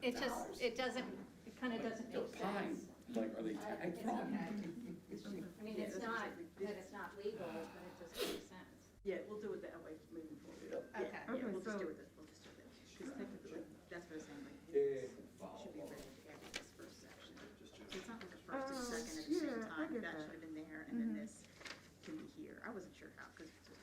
it doesn't, it kind of doesn't They're make pine, sense. like, are they tagged It's from? okay. I mean, it's not, that it's not legal, but it doesn't make sense. Yeah, we'll do it that way moving forward. Yep. Okay. Yeah, Okay, we'll just so- do it, we'll just do it. Because technically, that's what it's saying, like, Yeah. it should be ready to add this first section. So it's not like a first and Oh, second at the same yeah, I time, get that that. should have been there, and then this can be here. I wasn't sure how, because it's just,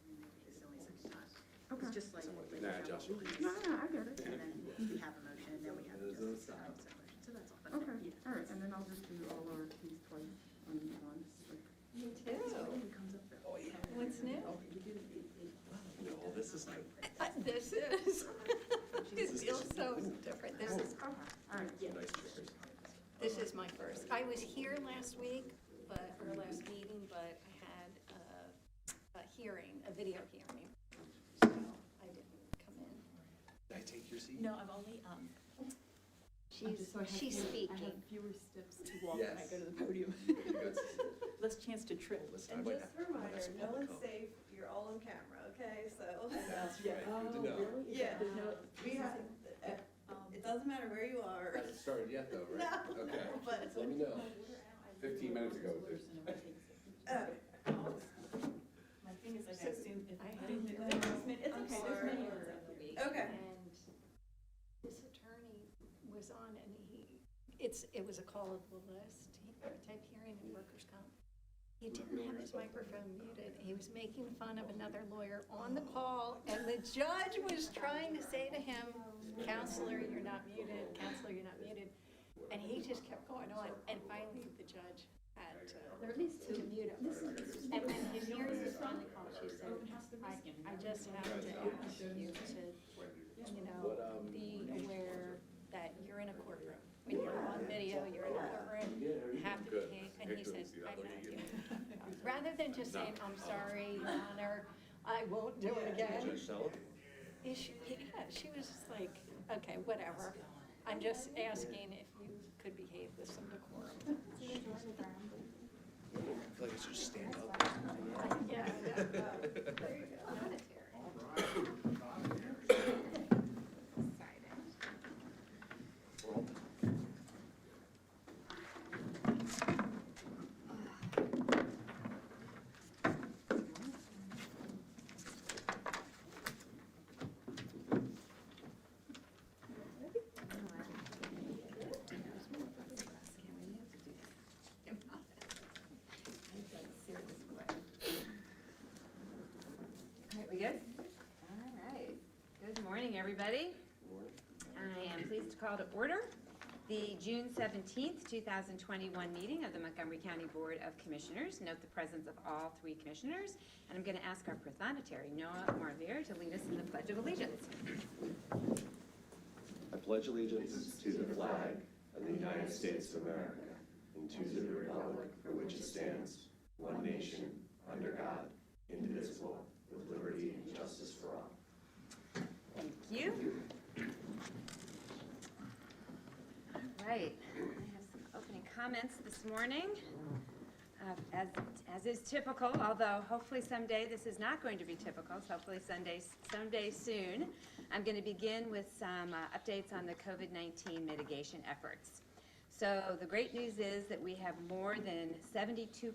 maybe it's only second time. Okay. It's just like, we Nah, have Josh. a release, No, I get it. and then we have a motion, and then we have just a motion, so that's all. But Okay, yeah. all right, and then I'll just do all our keys twice on one, like, Me So too. it comes up there. What's new? No, this is like, This is, it feels so different. This is, okay, all right. Yeah. nice pictures. this is my first. I was here last week, or last meeting, but I had a hearing, a video hearing. So I didn't come in. Did I take your seat? No, I'm only, She's speaking. fewer steps to walk when I Yes. go to the podium. Less chance to trip. Listen, I And might just have- a I might have reminder, some no one's cocoa. safe, you're all on camera, okay, so. That's Yeah. right, good to know. Yeah, There's no, we have, it doesn't matter where you are. Hasn't started yet though, right? No, Okay, but- just let me know. 15 minutes ago, dude. my thing is like, I assume if I I have didn't, no- it's okay, there's sorry. many ones of the week. Okay. And this attorney was on and it was a callable list type hearing in workers' comp. He didn't have his microphone muted. He was making fun of another lawyer on the call, and the judge was trying to say to him, "Counselor, you're not muted. Counselor, you're not muted." And he just kept going on, and finally the judge had to mute him. And when his hearing was finally called, she said, I just have to ask you to, be aware that you're in a courtroom. When you're on video, you're in a courtroom, you have to behave. And he said, I thank you. Rather than just saying, I'm sorry, Your Honor, I won't do it again. Judge Sullivan? She was just like, okay, whatever. I'm just asking if you could behave with some decorum. I feel like I should just stand up. Yeah. There you go. All right, we good? All right. Good morning, everybody. I am pleased to call to order the June 17th, 2021 meeting of the Montgomery County Board of Commissioners. Note the presence of all three commissioners, and I'm going to ask our prothonotary, Noah Marlier, to lead us in the Pledge of Allegiance. I pledge allegiance to the flag of the United States of America and to the republic for which it stands, one nation, under God, indivisible, with liberty and justice for all. Thank you. All right, I have some opening comments this morning. As is typical, although hopefully someday this is not going to be typical, so hopefully someday soon, I'm going to begin with some updates on the COVID-19 mitigation efforts. So the great news is that we have more than 72%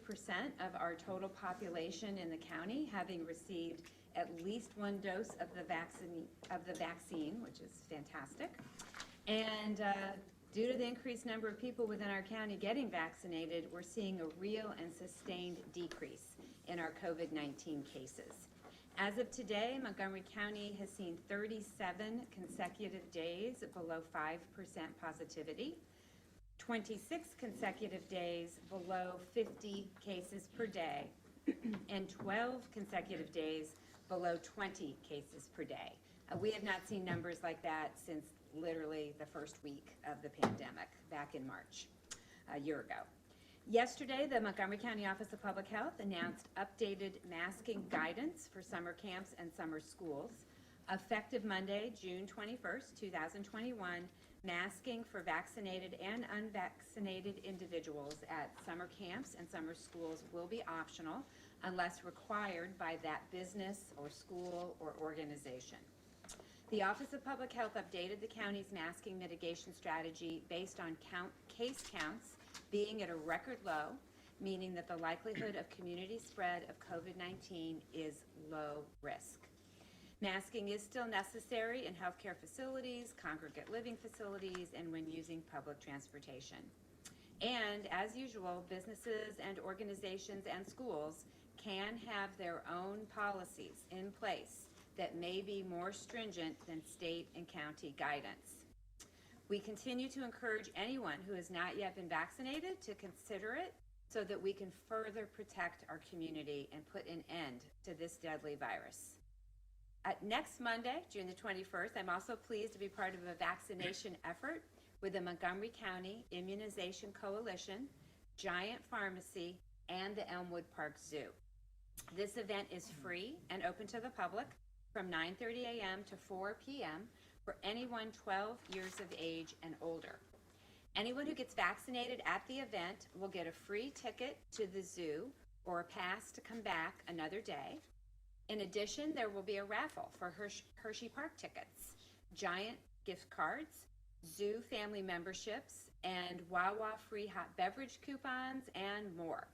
of our total population in the county having received at least one dose of the vaccine, which is fantastic. And due to the increased number of people within our county getting vaccinated, we're seeing a real and sustained decrease in our COVID-19 cases. As of today, Montgomery County has seen 37 consecutive days below 5% positivity, 26 consecutive days below 50 cases per day, and 12 consecutive days below 20 cases per day. We have not seen numbers like that since literally the first week of the pandemic back in March, a year ago. Yesterday, the Montgomery County Office of Public Health announced updated masking guidance for summer camps and summer schools. Effective Monday, June 21st, 2021, masking for vaccinated and unvaccinated individuals at summer camps and summer schools will be optional unless required by that business or school or organization. The Office of Public Health updated the county's masking mitigation strategy based on case counts being at a record low, meaning that the likelihood of community spread of COVID-19 is low risk. Masking is still necessary in healthcare facilities, congregate living facilities, and when using public transportation. And as usual, businesses and organizations and schools can have their own policies in place that may be more stringent than state and county guidance. We continue to encourage anyone who has not yet been vaccinated to consider it so that we can further protect our community and put an end to this deadly virus. Next Monday, June the 21st, I'm also pleased to be part of a vaccination effort with the Montgomery County Immunization Coalition, Giant Pharmacy, and the Elmwood Park Zoo. This event is free and open to the public from 9:30 a.m. to 4 p.m. for anyone 12 years of age and older. Anyone who gets vaccinated at the event will get a free ticket to the zoo or a pass to come back another day. In addition, there will be a raffle for Hershey Park tickets, Giant gift cards, zoo family memberships, and Wawa free hot beverage coupons, and more.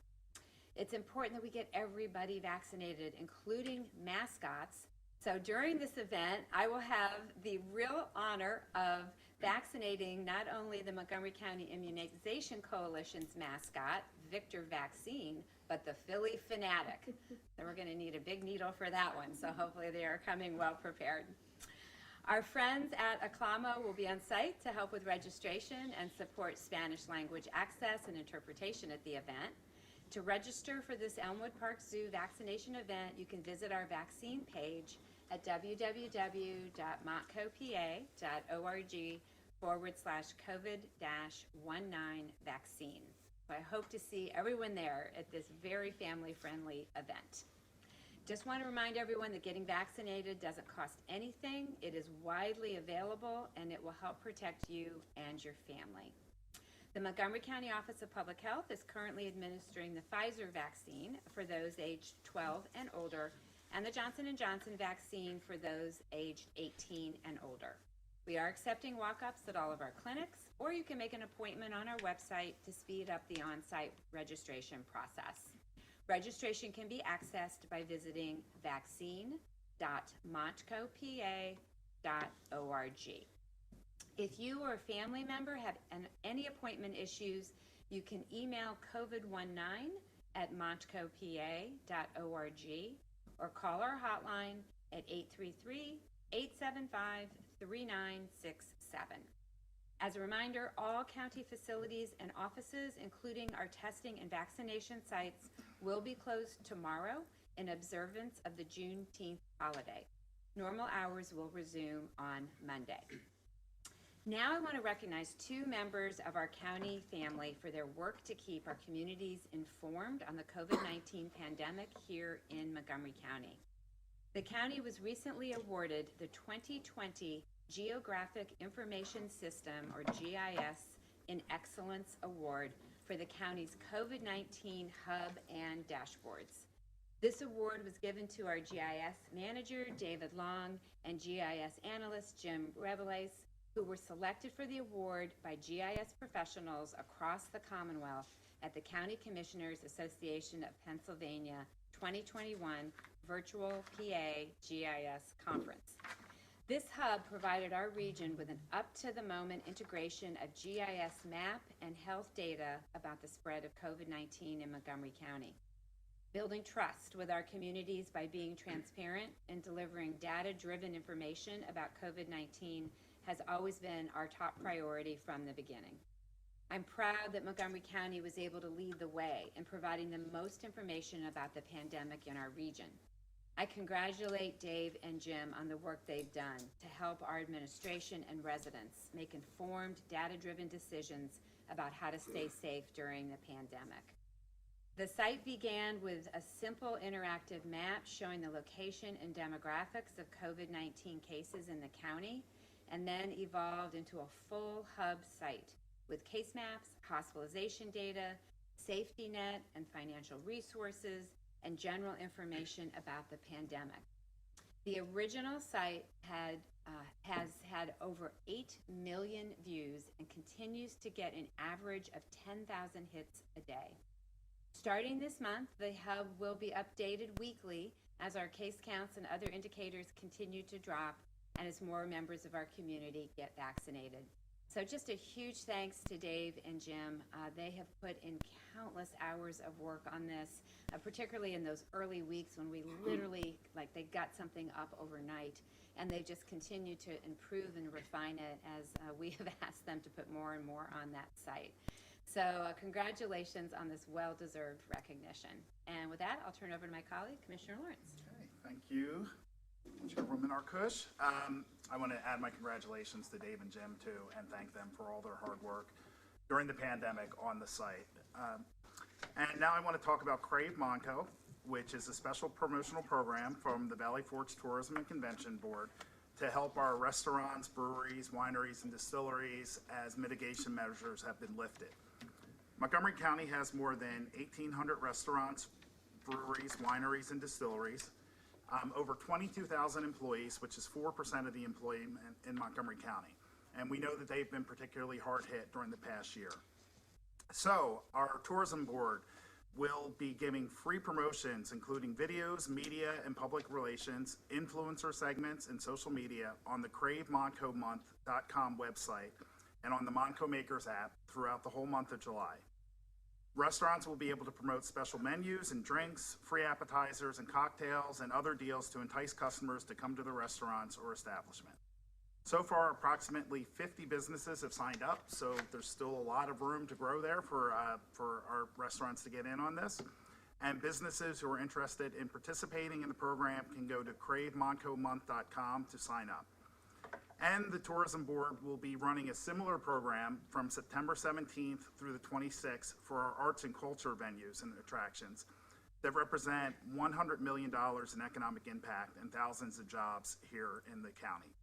It's important that we get everybody vaccinated, including mascots. So during this event, I will have the real honor of vaccinating not only the Montgomery County Immunization Coalition's mascot, Victor Vaccine, but the Philly Fanatic. So we're going to need a big needle for that one, so hopefully they are coming well prepared. Our friends at Aclamo will be on site to help with registration and support Spanish language access and interpretation at the event. To register for this Elmwood Park Zoo vaccination event, you can visit our vaccine page at www.montco.pa.org/COVID-19vaccine. So I hope to see everyone there at this very family-friendly event. Just want to remind everyone that getting vaccinated doesn't cost anything. It is widely available, and it will help protect you and your family. The Montgomery County Office of Public Health is currently administering the Pfizer vaccine for those aged 12 and older, and the Johnson & Johnson vaccine for those aged 18 and older. We are accepting walk-ups at all of our clinics, or you can make an appointment on our website to speed up the on-site registration process. Registration can be accessed by visiting vaccine.montcopa.org. If you or a family member have any appointment issues, you can email covid19@montcopa.org or call our hotline at 833-875-3967. As a reminder, all county facilities and offices, including our testing and vaccination sites, will be closed tomorrow in observance of the Juneteenth holiday. Normal hours will resume on Monday. Now I want to recognize two members of our county family for their work to keep our communities informed on the COVID-19 pandemic here in Montgomery County. The county was recently awarded the 2020 Geographic Information System, or GIS, in Excellence Award for the county's COVID-19 hub and dashboards. This award was given to our GIS manager, David Long, and GIS analyst, Jim Rebeles, who were selected for the award by GIS professionals across the Commonwealth at the County Commissioners Association of Pennsylvania 2021 Virtual PA GIS Conference. This hub provided our region with an up-to-the-moment integration of GIS map and health data about the spread of COVID-19 in Montgomery County. Building trust with our communities by being transparent and delivering data-driven information about COVID-19 has always been our top priority from the beginning. I'm proud that Montgomery County was able to lead the way in providing the most information about the pandemic in our region. I congratulate Dave and Jim on the work they've done to help our administration and residents make informed, data-driven decisions about how to stay safe during the pandemic. The site began with a simple interactive map showing the location and demographics of COVID-19 cases in the county, and then evolved into a full hub site with case maps, hospitalization data, safety net and financial resources, and general information about the pandemic. The original site had has had over 8 million views and continues to get an average of 10,000 hits a day. Starting this month, the hub will be updated weekly as our case counts and other indicators continue to drop and as more members of our community get vaccinated. So just a huge thanks to Dave and Jim. They have put in countless hours of work on this, particularly in those early weeks when we literally, like, they got something up overnight, and they just continue to improve and refine it as we have asked them to put more and more on that site. So congratulations on this well-deserved recognition. And with that, I'll turn over to my colleague, Commissioner Lawrence. Okay, thank you, Chairwoman Arkoosh. I want to add my congratulations to Dave and Jim too, and thank them for all their hard work during the pandemic on the site. And now I want to talk about Crave Monco, which is a special promotional program from the Valley Forge Tourism and Convention Board to help our restaurants, breweries, wineries, and distilleries as mitigation measures have been lifted. Montgomery County has more than 1,800 restaurants, breweries, wineries, and distilleries. Over 22,000 employees, which is 4% of the employment in Montgomery County. And we know that they've been particularly hard hit during the past year. So our tourism board will be giving free promotions, including videos, media, and public relations, influencer segments, and social media on the cravemoncomonth.com website and on the Monco Makers app throughout the whole month of July. Restaurants will be able to promote special menus and drinks, free appetizers and cocktails, and other deals to entice customers to come to the restaurants or establishment. So far, approximately 50 businesses have signed up, so there's still a lot of room to grow there for our restaurants to get in on this. And businesses who are interested in participating in the program can go to cravemoncomonth.com to sign up. And the Tourism Board will be running a similar program from September 17th through the 26th for our arts and culture venues and attractions that represent $100 million in economic impact and thousands of jobs here in the county.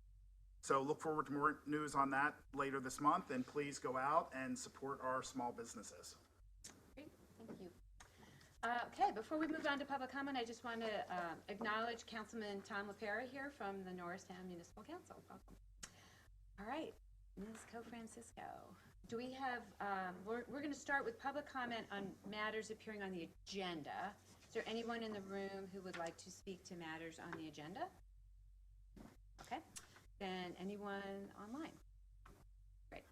So look forward to more news on that later this month, and please go out and support our small businesses. Great, thank you. Okay, before we move on to public comment, I just want to acknowledge Councilman Tom LaPera here from the Norristown Municipal Council. Welcome. All right, Ms. Co-Francisco, do we have, we're going to start with public comment on matters appearing on the agenda. Is there anyone in the room who would like to speak to matters on the agenda? Okay, then anyone online? Great.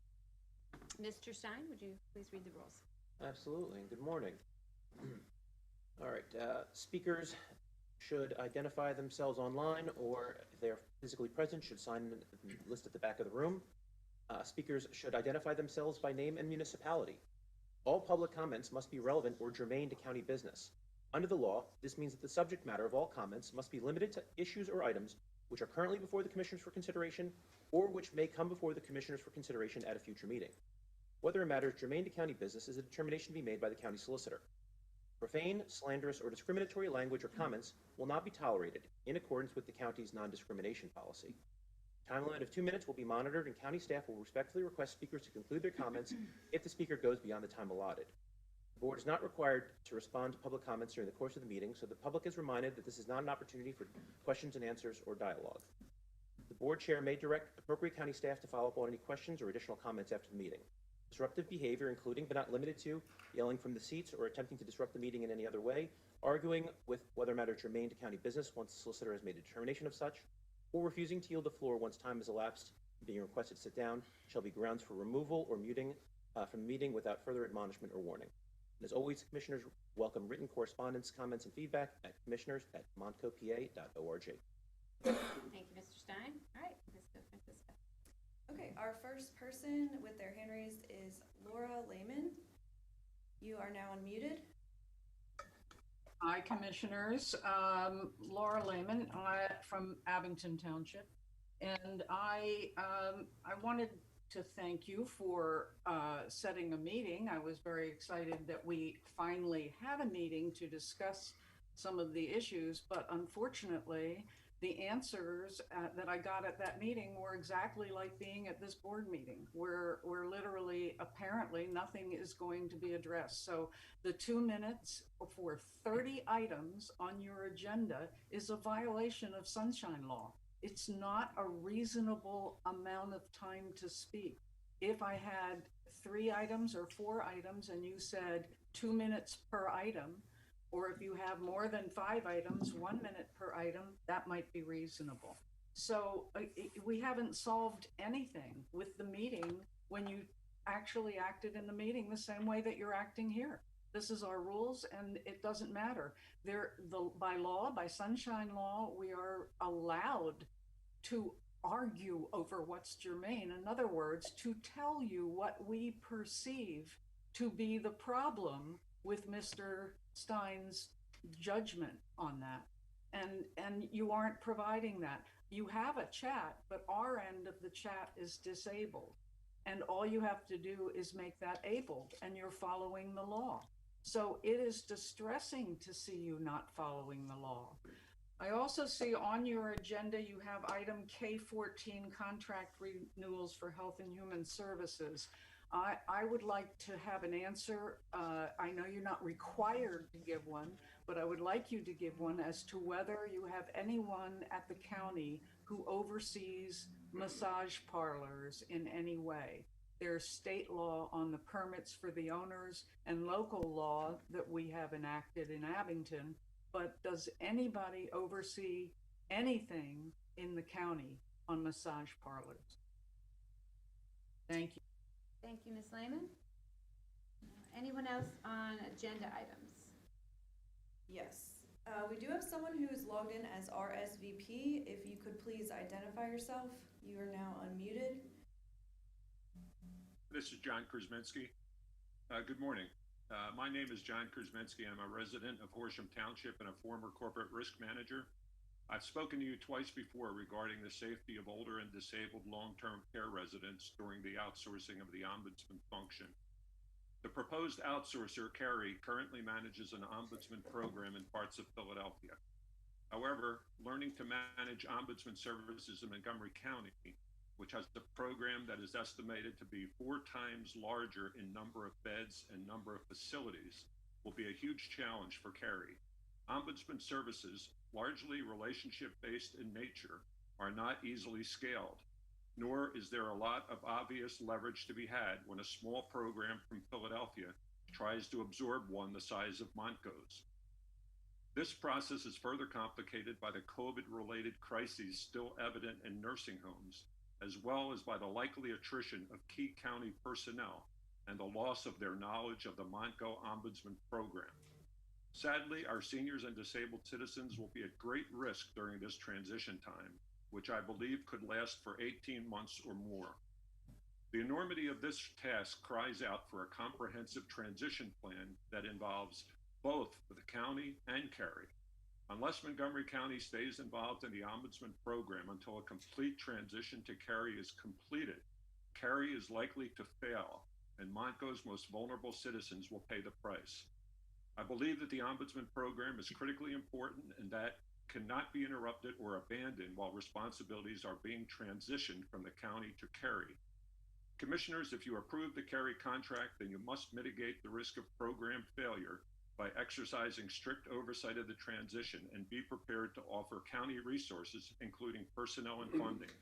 Mr. Stein, would you please read the rules? Absolutely, and good morning. All right, speakers should identify themselves online, or if they're physically present, should sign the list at the back of the room. Speakers should identify themselves by name and municipality. All public comments must be relevant or germane to county business. Under the law, this means that the subject matter of all comments must be limited to issues or items which are currently before the Commissioners for consideration, or which may come before the Commissioners for consideration at a future meeting. Whether a matter is germane to county business is a determination to be made by the county solicitor. Profane, slanderous, or discriminatory language or comments will not be tolerated in accordance with the county's non-discrimination policy. Time limit of 2 minutes will be monitored, and county staff will respectfully request speakers to conclude their comments if the speaker goes beyond the time allotted. The board is not required to respond to public comments during the course of the meeting, so the public is reminded that this is not an opportunity for questions and answers or dialogue. The board chair may direct appropriate county staff to follow up on any questions or additional comments after the meeting. Disruptive behavior, including but not limited to yelling from the seats or attempting to disrupt the meeting in any other way, arguing with whether matter germane to county business once the solicitor has made a determination of such, or refusing to yield the floor once time has elapsed and being requested to sit down, shall be grounds for removal or muting from the meeting without further admonishment or warning. And as always, commissioners welcome written correspondence, comments, and feedback at commissioners@montcopa.org. Thank you, Mr. Stein. All right, Ms. Co-Francisco. Okay, our first person with their hand raised is Laura Lehman. You are now unmuted. Hi, Commissioners. Laura Lehman from Abington Township. And I wanted to thank you for setting a meeting. I was very excited that we finally had a meeting to discuss some of the issues, but unfortunately, the answers that I got at that meeting were exactly like being at this board meeting, where literally, apparently, nothing is going to be addressed. So the 2 minutes for 30 items on your agenda is a violation of sunshine law. it's not a reasonable amount of time to speak. If I had 3 items or 4 items and you said 2 minutes per item, or if you have more than 5 items, 1 minute per item, that might be reasonable. So we haven't solved anything with the meeting when you actually acted in the meeting the same way that you're acting here. This is our rules, and it doesn't matter. By law, by sunshine law, we are allowed to argue over what's germane. In other words, to tell you what we perceive to be the problem with Mr. Stein's judgment on that. And you aren't providing that. You have a chat, but our end of the chat is disabled. And all you have to do is make that abled, and you're following the law. So it is distressing to see you not following the law. I also see on your agenda, you have item K14, contract renewals for Health and Human Services. I would like to have an answer. I know you're not required to give one, but I would like you to give one as to whether you have anyone at the county who oversees massage parlors in any way. There's state law on the permits for the owners and local law that we have enacted in Abington, but does anybody oversee anything in the county on massage parlors? Thank you. Thank you, Ms. Lehman. Anyone else on agenda items? Yes. We do have someone who is logged in as RSVP. If you could please identify yourself. You are now unmuted. This is John Krzminski. Good morning. My name is John Krzminski. I'm a resident of Horsham Township and a former corporate risk manager. I've spoken to you twice before regarding the safety of older and disabled long-term care residents during the outsourcing of the ombudsman function. The proposed outsourcer, Carrie, currently manages an ombudsman program in parts of Philadelphia. However, learning to manage ombudsman services in Montgomery County, which has a program that is estimated to be 4 times larger in number of beds and number of facilities, will be a huge challenge for Carrie. Ombudsman services, largely relationship-based in nature, are not easily scaled, nor is there a lot of obvious leverage to be had when a small program from Philadelphia tries to absorb one the size of Montgo's. This process is further complicated by the COVID-related crises still evident in nursing homes, as well as by the likely attrition of key county personnel and the loss of their knowledge of the Montgo Ombudsman program. Sadly, our seniors and disabled citizens will be at great risk during this transition time, which I believe could last for 18 months or more. The enormity of this task cries out for a comprehensive transition plan that involves both the county and Carrie. Unless Montgomery County stays involved in the Ombudsman program until a complete transition to Carrie is completed, Carrie is likely to fail, and Montgo's most vulnerable citizens will pay the price. I believe that the Ombudsman program is critically important and that cannot be interrupted or abandoned while responsibilities are being transitioned from the county to Carrie. Commissioners, if you approve the Carrie contract, then you must mitigate the risk of program failure by exercising strict oversight of the transition and be prepared to offer county resources, including personnel and funding.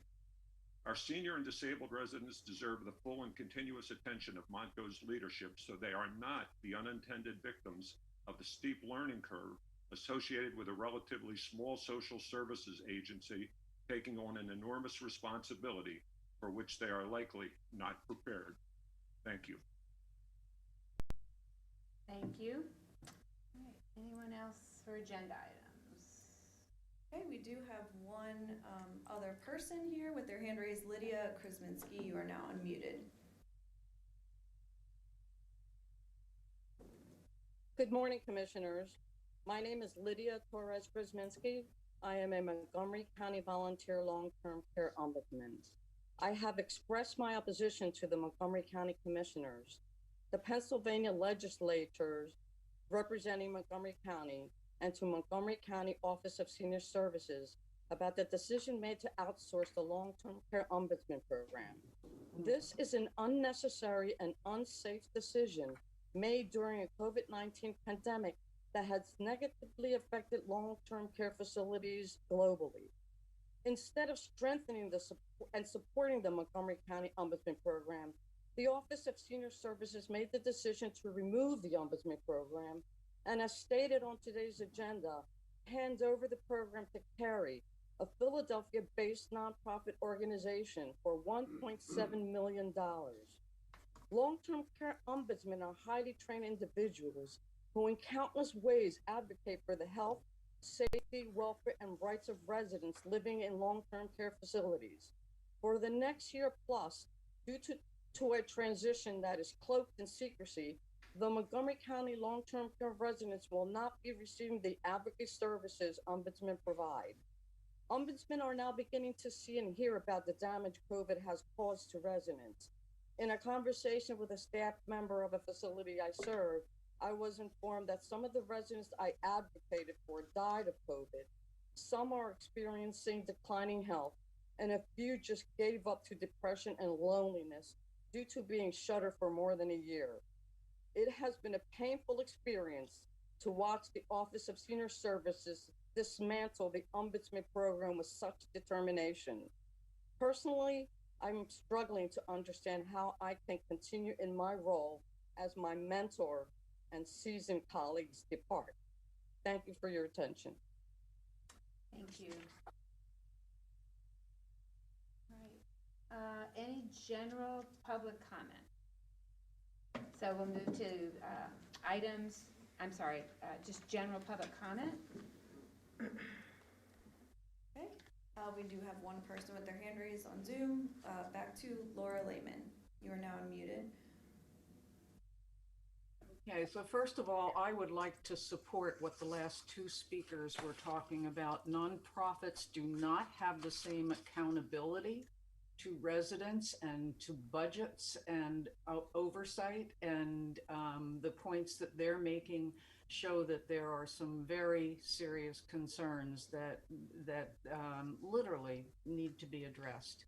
Our senior and disabled residents deserve the full and continuous attention of Montgo's leadership so they are not the unintended victims of the steep learning curve associated with a relatively small social services agency taking on an enormous responsibility for which they are likely not prepared. Thank you. Thank you. All right. Anyone else for agenda items? Okay, we do have one other person here with their hand raised. Lydia Krzminski, you are now unmuted. Good morning, Commissioners. My name is Lydia Torres Krzminski. I am a Montgomery County Volunteer Long-Term Care Ombudsman. I have expressed my opposition to the Montgomery County Commissioners, the Pennsylvania legislators representing Montgomery County, and to Montgomery County Office of Senior Services about the decision made to outsource the Long-Term Care Ombudsman program. This is an unnecessary and unsafe decision made during a COVID-19 pandemic that has negatively affected long-term care facilities globally. Instead of strengthening and supporting the Montgomery County Ombudsman Program, the Office of Senior Services made the decision to remove the Ombudsman Program, and as stated on today's agenda, hand over the program to Carey, a Philadelphia-based nonprofit organization, for $1.7 million. Long-term care ombudsmen are highly trained individuals who in countless ways advocate for the health, safety, welfare, and rights of residents living in long-term care facilities. For the next year plus, due to a transition that is cloaked in secrecy, the Montgomery County long-term care residents will not be receiving the advocacy services ombudsmen provide. Ombudsmen are now beginning to see and hear about the damage COVID has caused to residents. In a conversation with a staff member of a facility I serve, I was informed that some of the residents I advocated for died of COVID. Some are experiencing declining health, and a few just gave up to depression and loneliness due to being shuttered for more than a year. It has been a painful experience to watch the Office of Senior Services dismantle the Ombudsman Program with such determination. Personally, I'm struggling to understand how I can continue in my role as my mentor and seasoned colleagues depart. Thank you for your attention. Thank you. All right. Any general public comment? So we'll move to items, just general public comment. Okay, we do have one person with their hand raised on Zoom. Back to Laura Lehman. You are now unmuted. Okay, so first of all, I would like to support what the last two speakers were talking about. Nonprofits do not have the same accountability to residents and to budgets and oversight, and the points that they're making show that there are some very serious concerns that literally need to be addressed.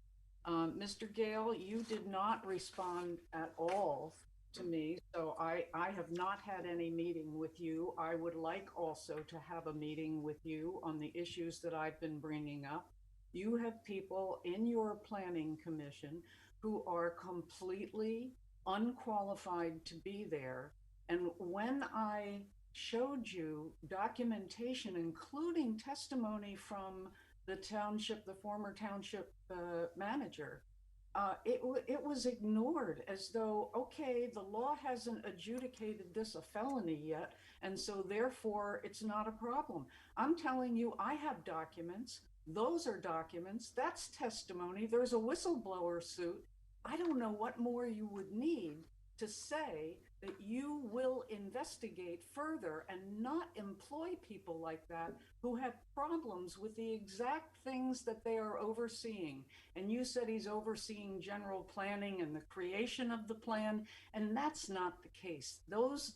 Mr. Gale, you did not respond at all to me, so I have not had any meeting with you. I would like also to have a meeting with you on the issues that I've been bringing up. You have people in your planning commission who are completely unqualified to be there. And when I showed you documentation, including testimony from the township, the former township manager, it was ignored as though, okay, the law hasn't adjudicated this a felony yet, and so therefore it's not a problem. I'm telling you, I have documents. Those are documents. That's testimony. There's a whistleblower suit. I don't know what more you would need to say that you will investigate further and not employ people like that who have problems with the exact things that they are overseeing. And you said he's overseeing general planning and the creation of the plan, and that's not the case. Those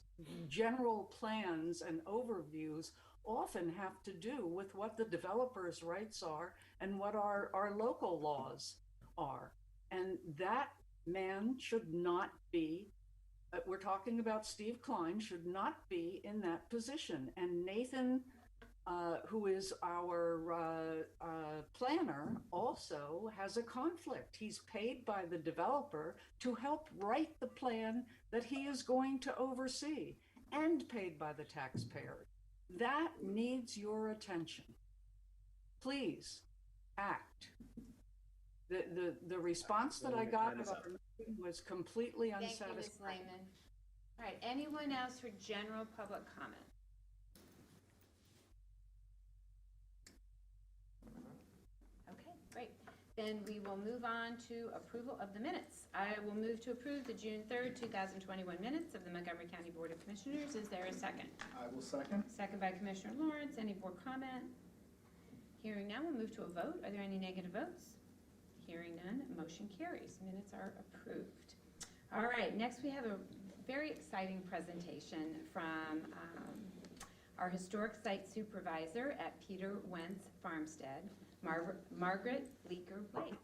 general plans and overviews often have to do with what the developer's rights are and what our local laws are. And that man should not be, we're talking about Steve Klein, should not be in that position. And Nathan, who is our planner, also has a conflict. He's paid by the developer to help write the plan that he is going to oversee, and paid by the taxpayer. That needs your attention. Please act. The response that I got about the meeting was completely unsatisfactory. Thank you, Ms. Lehman. All right, anyone else for general public comment? Okay, great. Then we will move on to approval of the minutes. I will move to approve the June 3rd, 2021 minutes of the Montgomery County Board of Commissioners. Is there a second? I will second. Second by Commissioner Lawrence. Any board comment? Hearing none, we'll move to a vote. Are there any negative votes? Hearing none, motion carries. Minutes are approved. All right, next we have a very exciting presentation from our Historic Site Supervisor at Peter Wentz Farmstead, Margaret Bleeker-Blades.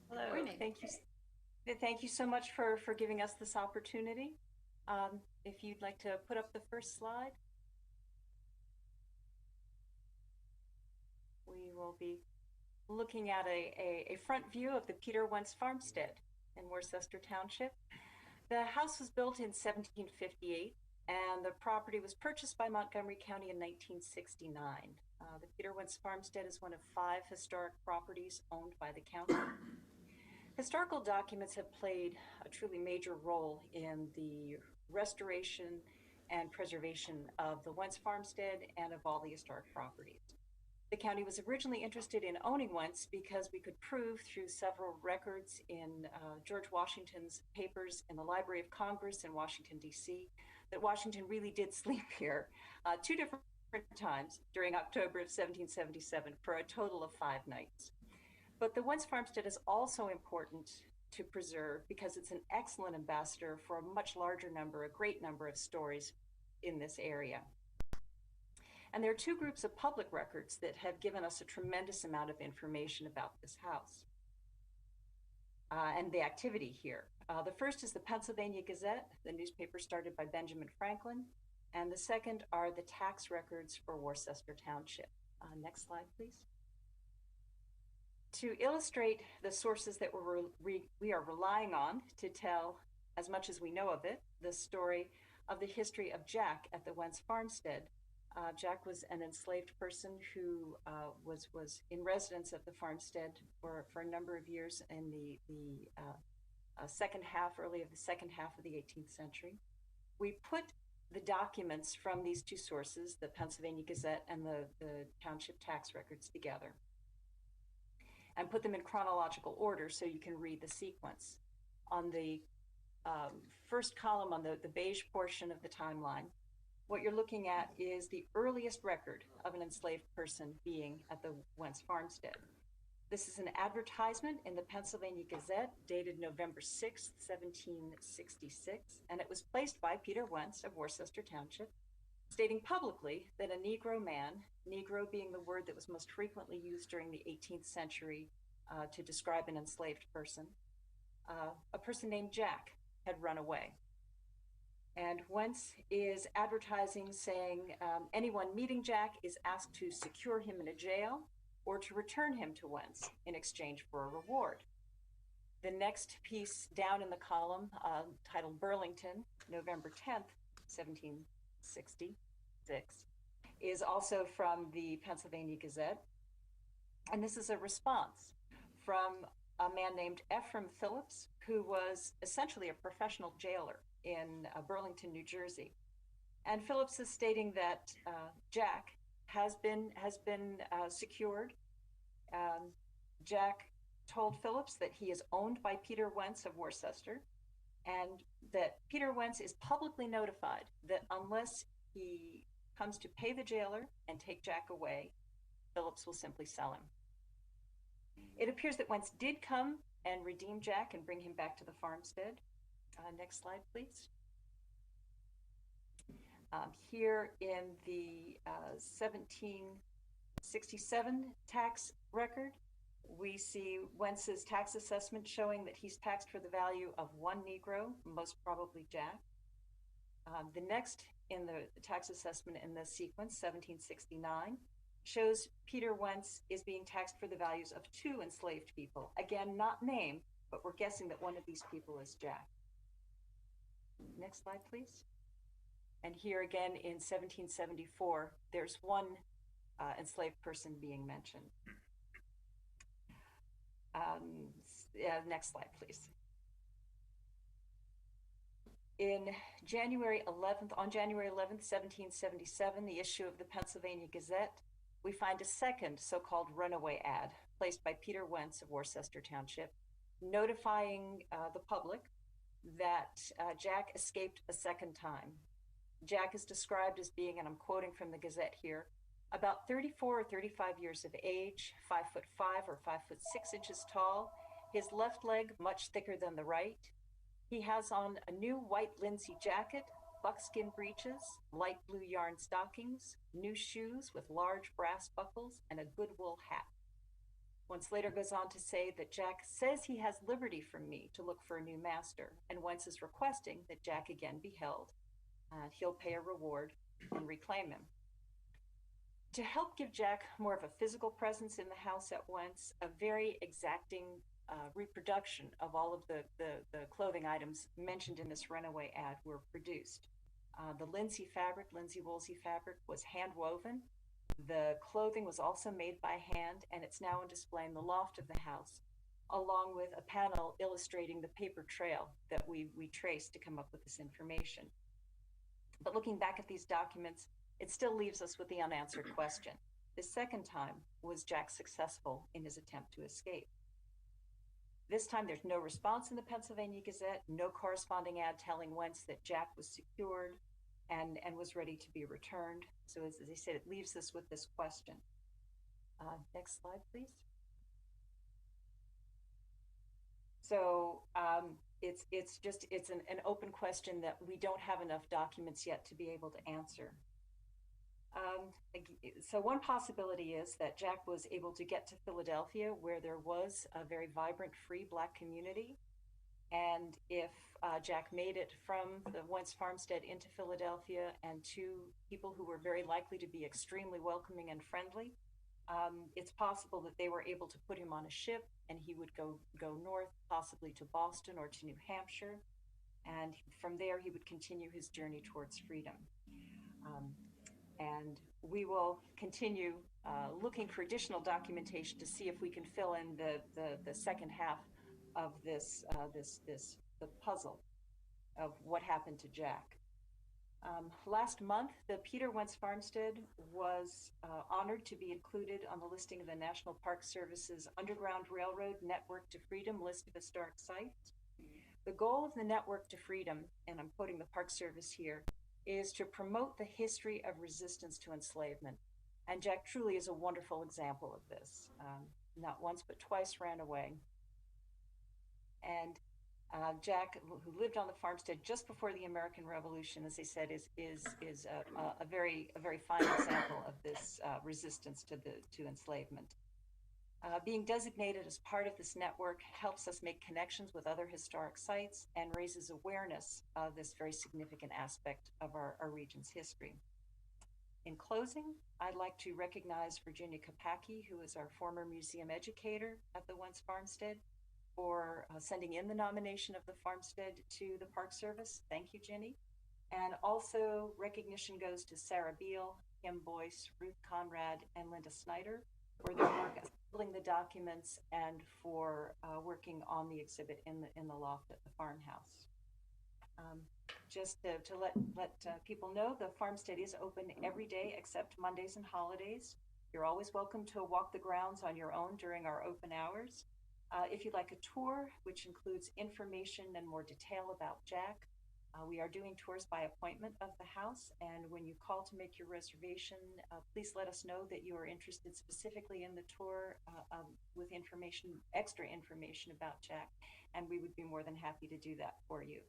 Hello, thank you so much for giving us this opportunity. If you'd like to put up the first slide. We will be looking at a front view of the Peter Wentz farmstead in Worcester Township. The house was built in 1758, and the property was purchased by Montgomery County in 1969. The Peter Wentz farmstead is one of 5 historic properties owned by the county. Historical documents have played a truly major role in the restoration and preservation of the Wentz farmstead and of all the historic properties. The county was originally interested in owning Wentz because we could prove through several records in George Washington's papers in the Library of Congress in Washington, D.C., that Washington really did sleep here 2 different times during October of 1777 for a total of 5 nights. But the Wentz farmstead is also important to preserve because it's an excellent ambassador for a much larger number, a great number of stories in this area. And there are 2 groups of public records that have given us a tremendous amount of information about this house and the activity here. The first is the Pennsylvania Gazette, the newspaper started by Benjamin Franklin, and the second are the tax records for Worcester Township. Next slide, please. To illustrate the sources that we are relying on to tell, as much as we know of it, the story of the history of Jack at the Wentz farmstead. Jack was an enslaved person who was in residence at the farmstead for a number of years in the early of the second half of the 18th century. We put the documents from these 2 sources, the Pennsylvania Gazette and the township tax records, together and put them in chronological order so you can read the sequence. On the first column, on the beige portion of the timeline, what you're looking at is the earliest record of an enslaved person being at the Wentz farmstead. This is an advertisement in the Pennsylvania Gazette dated November 6, 1766, and it was placed by Peter Wentz of Worcester Township, stating publicly that a Negro man, Negro being the word that was most frequently used during the 18th century to describe an enslaved person, a person named Jack had run away. And Wentz is advertising saying anyone meeting Jack is asked to secure him in a jail or to return him to Wentz in exchange for a reward. The next piece down in the column, titled Burlington, November 10th, 1766, is also from the Pennsylvania Gazette. And this is a response from a man named Ephraim Phillips, who was essentially a professional jailer in Burlington, New Jersey. And Phillips is stating that Jack has been secured. Jack told Phillips that he is owned by Peter Wentz of Worcester, and that Peter Wentz is publicly notified that unless he comes to pay the jailer and take Jack away, Phillips will simply sell him. It appears that Wentz did come and redeem Jack and bring him back to the farmstead. Next slide, please. Here in the 1767 tax record, we see Wentz's tax assessment showing that he's taxed for the value of 1 Negro, most probably Jack. The next in the tax assessment in this sequence, 1769, shows Peter Wentz is being taxed for the values of 2 enslaved people. Again, not named, but we're guessing that one of these people is Jack. Next slide, please. And here again in 1774, there's 1 enslaved person being mentioned. Next slide, please. On January 11th, 1777, the issue of the Pennsylvania Gazette, we find a second so-called runaway ad placed by Peter Wentz of Worcester Township, notifying the public that Jack escaped a second time. Jack is described as being, and I'm quoting from the Gazette here, about 34 or 35 years of age, 5'5" or 5'6" tall, his left leg much thicker than the right. He has on a new white linsey jacket, buckskin breeches, light blue yarn stockings, new shoes with large brass buckles, and a good wool hat. Wentz later goes on to say that Jack says he has liberty from me to look for a new master, and Wentz is requesting that Jack again be held. He'll pay a reward and reclaim him. To help give Jack more of a physical presence in the house at once, a very exacting reproduction of all of the clothing items mentioned in this runaway ad were produced. The linsey woolsey fabric was hand woven. The clothing was also made by hand, and it's now on display in the loft of the house, along with a panel illustrating the paper trail that we traced to come up with this information. But looking back at these documents, it still leaves us with the unanswered question. The second time, was Jack successful in his attempt to escape? This time, there's no response in the Pennsylvania Gazette, no corresponding ad telling whence that Jack was secured and was ready to be returned. So as I said, it leaves us with this question. Next slide, please. So it's an open question that we don't have enough documents yet to be able to answer. So one possibility is that Jack was able to get to Philadelphia, where there was a very vibrant, free Black community. And if Jack made it from the Wentz farmstead into Philadelphia and to people who were very likely to be extremely welcoming and friendly, it's possible that they were able to put him on a ship and he would go north, possibly to Boston or to New Hampshire. And from there, he would continue his journey towards freedom. And we will continue looking for additional documentation to see if we can fill in the second half of the puzzle of what happened to Jack. Last month, the Peter Wentz farmstead was honored to be included on the listing of the National Park Service's Underground Railroad Network to Freedom list of historic sites. The goal of the Network to Freedom, and I'm quoting the Park Service here, is to promote the history of resistance to enslavement. And Jack truly is a wonderful example of this. Not once, but twice ran away. And Jack, who lived on the farmstead just before the American Revolution, as I said, is a very fine example of this resistance to enslavement. Being designated as part of this network helps us make connections with other historic sites and raises awareness of this very significant aspect of our region's history. In closing, I'd like to recognize Virginia Kopacki, who is our former museum educator at the Wentz farmstead, for sending in the nomination of the farmstead to the Park Service. Thank you, Jenny. And also recognition goes to Sarah Beal, Kim Boyce, Ruth Conrad, and Linda Snyder for their work assembling the documents and for working on the exhibit in the loft at the farmhouse. Just to let people know, the farmstead is open every day except Mondays and holidays. You're always welcome to walk the grounds on your own during our open hours. If you'd like a tour, which includes information and more detail about Jack, we are doing tours by appointment of the house, and when you call to make your reservation, please let us know that you are interested specifically in the tour with extra information about Jack, and we would be more than happy to do that for you.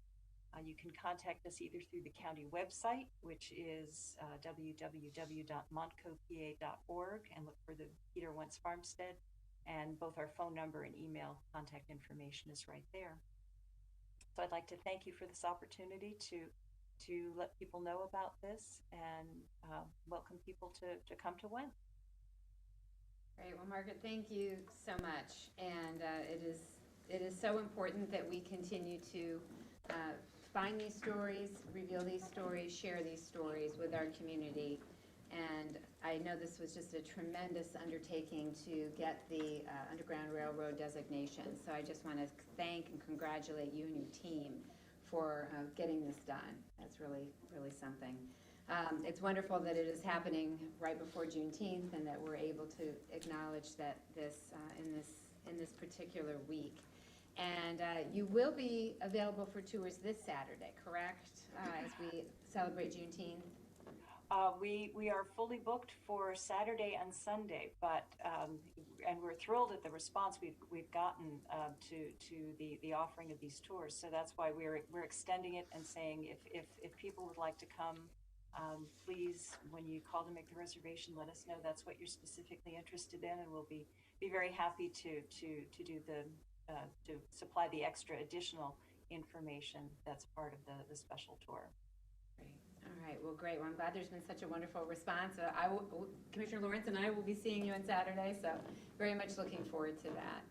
You can contact us either through the county website, which is www.montcopa.org, and look for the Peter Wentz farmstead, and both our phone number and email contact information is right there. So I'd like to thank you for this opportunity to let people know about this and welcome people to come to Wentz. Great. Well, Margaret, thank you so much. And it is so important that we continue to find these stories, reveal these stories, share these stories with our community. And I know this was just a tremendous undertaking to get the Underground Railroad designation. So I just want to thank and congratulate you and your team for getting this done. That's really, really something. It's wonderful that it is happening right before Juneteenth and that we're able to acknowledge that this in this particular week. And you will be available for tours this Saturday, correct? As we celebrate Juneteenth. We are fully booked for Saturday and Sunday, but and we're thrilled at the response we've gotten to the offering of these tours. So that's why we're extending it and saying if people would like to come, please, when you call to make the reservation, let us know that's what you're specifically interested in, and we'll be very happy to do to supply the extra additional information that's part of the special tour. Great. All right, well, great. Well, I'm glad there's been such a wonderful response. Commissioner Lawrence and I will be seeing you on Saturday, so very much looking forward to that.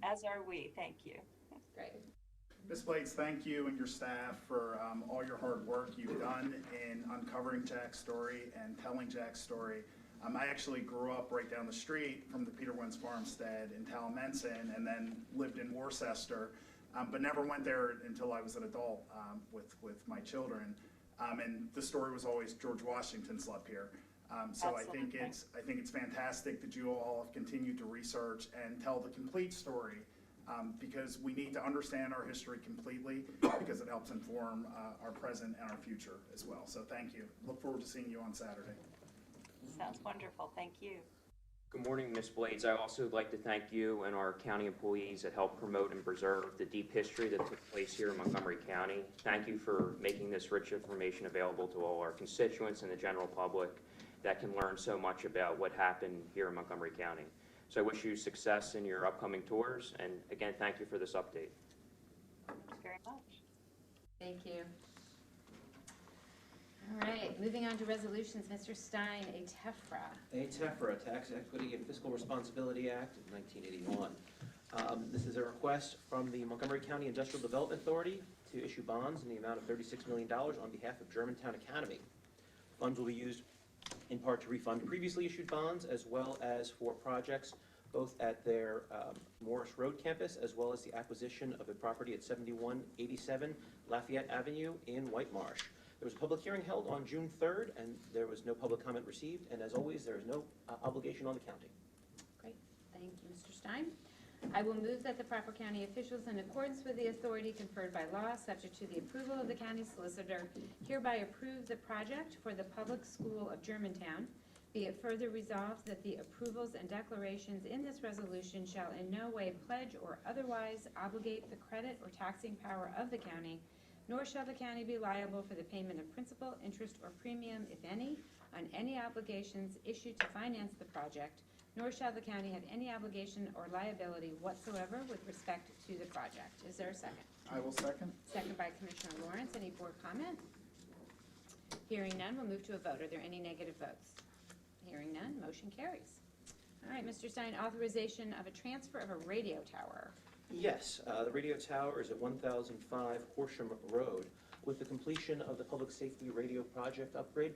As are we. Thank you. Great. Ms. Blades, thank you and your staff for all your hard work you've done in uncovering Jack's story and telling Jack's story. I actually grew up right down the street from the Peter Wentz farmstead in Talamenson and then lived in Worcester, but never went there until I was an adult with my children. And the story was always George Washington slept here. So I think it's fantastic that you all have continued to research and tell the complete story, because we need to understand our history completely, because it helps inform our present and our future as well. So thank you. Look forward to seeing you on Saturday. Sounds wonderful. Thank you. Good morning, Ms. Blades. I also would like to thank you and our county employees that helped promote and preserve the deep history that took place here in Montgomery County. Thank you for making this rich information available to all our constituents and the general public that can learn so much about what happened here in Montgomery County. So I wish you success in your upcoming tours, and again, thank you for this update. Thanks very much. Thank you. All right, moving on to resolutions. Mr. Stein, a TEFRA. A TEFRA, Tax Equity and Fiscal Responsibility Act of 1981. This is a request from the Montgomery County Industrial Development Authority to issue bonds in the amount of $36 million on behalf of Germantown Academy. Funds will be used in part to refund previously issued bonds, as well as for projects both at their Morris Road campus, as well as the acquisition of a property at 7187 Lafayette Avenue in White Marsh. There was a public hearing held on June 3rd, and there was no public comment received, and as always, there is no obligation on the county. Great, thank you, Mr. Stein. I will move that the proper county officials, in accordance with the authority conferred by law, subject to the approval of the county solicitor, hereby approve the project for the public school of Germantown. Be it further resolved that the approvals and declarations in this resolution shall in no way pledge or otherwise obligate the credit or taxing power of the county, nor shall the county be liable for the payment of principal, interest, or premium, if any, on any obligations issued to finance the project, nor shall the county have any obligation or liability whatsoever with respect to the project. Is there a second? I will second. Second by Commissioner Lawrence. Any board comment? Hearing none, we'll move to a vote. Are there any negative votes? Hearing none, motion carries. All right, Mr. Stein, authorization of a transfer of a radio tower. Yes, the radio tower is at 1005 Horsham Road. With the completion of the public safety radio project upgrade,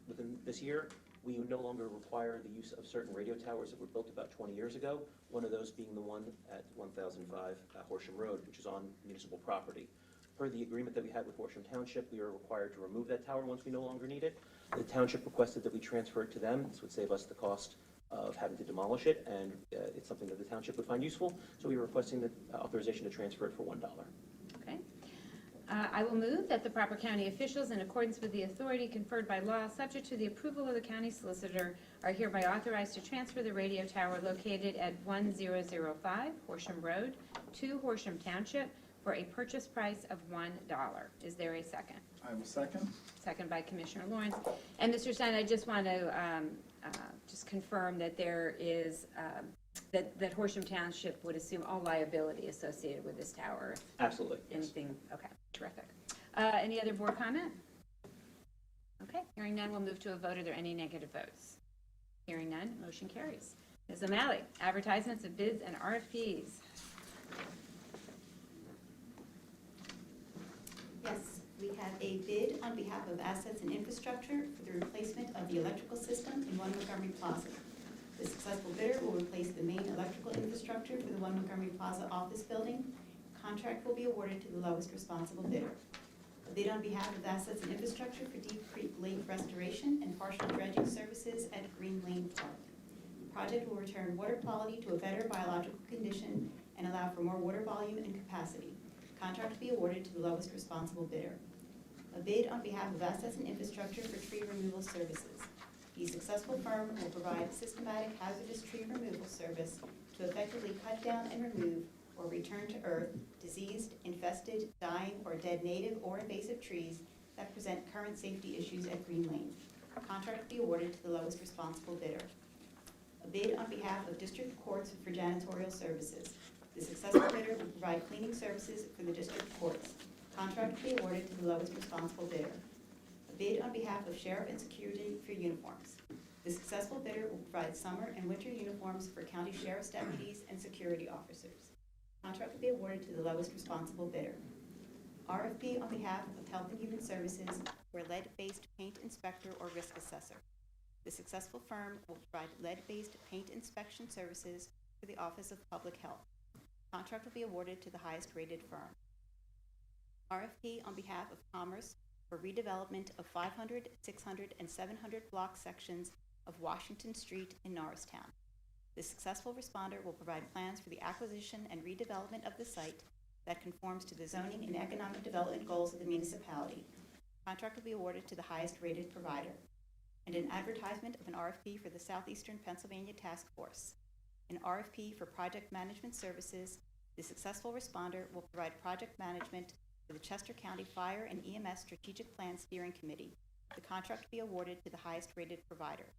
within this year, we no longer require the use of certain radio towers that were built about 20 years ago, one of those being the one at 1005 Horsham Road, which is on municipal property. Per the agreement that we had with Horsham Township, we are required to remove that tower once we no longer need it. The township requested that we transfer it to them. This would save us the cost of having to demolish it, and it's something that the township would find useful, so we are requesting the authorization to transfer it for $1. Okay. I will move that the proper county officials, in accordance with the authority conferred by law, subject to the approval of the county solicitor, are hereby authorized to transfer the radio tower located at 1005 Horsham Road to Horsham Township for a purchase price of $1. Is there a second? I will second. Second by Commissioner Lawrence. And Mr. Stein, I just want to just confirm that there is, that Horsham Township would assume all liability associated with this tower. Absolutely. Yes. Anything, okay, terrific. Any other board comment? Okay, hearing none, we'll move to a vote. Are there any negative votes? Hearing none, motion carries. Ms. O'Malley, advertisements of bids and RFPs. Yes, we have a bid on behalf of Assets and Infrastructure for the replacement of the electrical system in 1 Montgomery Plaza. The successful bidder will replace the main electrical infrastructure for the 1 Montgomery Plaza office building. Contract will be awarded to the lowest responsible bidder. A bid on behalf of Assets and Infrastructure for Deep Creek Lake restoration and partial dredging services at Green Lane Park. The project will return water quality to a better biological condition and allow for more water volume and capacity. Contract to be awarded to the lowest responsible bidder. A bid on behalf of Assets and Infrastructure for tree removal services. The successful firm will provide systematic hazardous tree removal service to effectively cut down and remove or return to earth diseased, infested, dying, or dead native or invasive trees that present current safety issues at Green Lane. Contract to be awarded to the lowest responsible bidder. A bid on behalf of District Courts for janitorial services. The successful bidder will provide cleaning services for the district courts. Contract to be awarded to the lowest responsible bidder. A bid on behalf of Sheriff and Security for uniforms. The successful bidder will provide summer and winter uniforms for county sheriff's deputies and security officers. Contract will be awarded to the lowest responsible bidder. RFP on behalf of Health and Human Services for lead-based paint inspector or risk assessor. The successful firm will provide lead-based paint inspection services for the Office of Public Health. Contract will be awarded to the highest rated firm. RFP on behalf of Commerce for redevelopment of 500, 600, and 700 block sections of Washington Street in Norristown. The successful responder will provide plans for the acquisition and redevelopment of the site that conforms to the zoning and economic development goals of the municipality. Contract will be awarded to the highest rated provider. And an advertisement of an RFP for the Southeastern Pennsylvania Task Force. An RFP for project management services. The successful responder will provide project management for the Chester County Fire and EMS Strategic Plan Steering Committee. The contract will be awarded to the highest rated provider.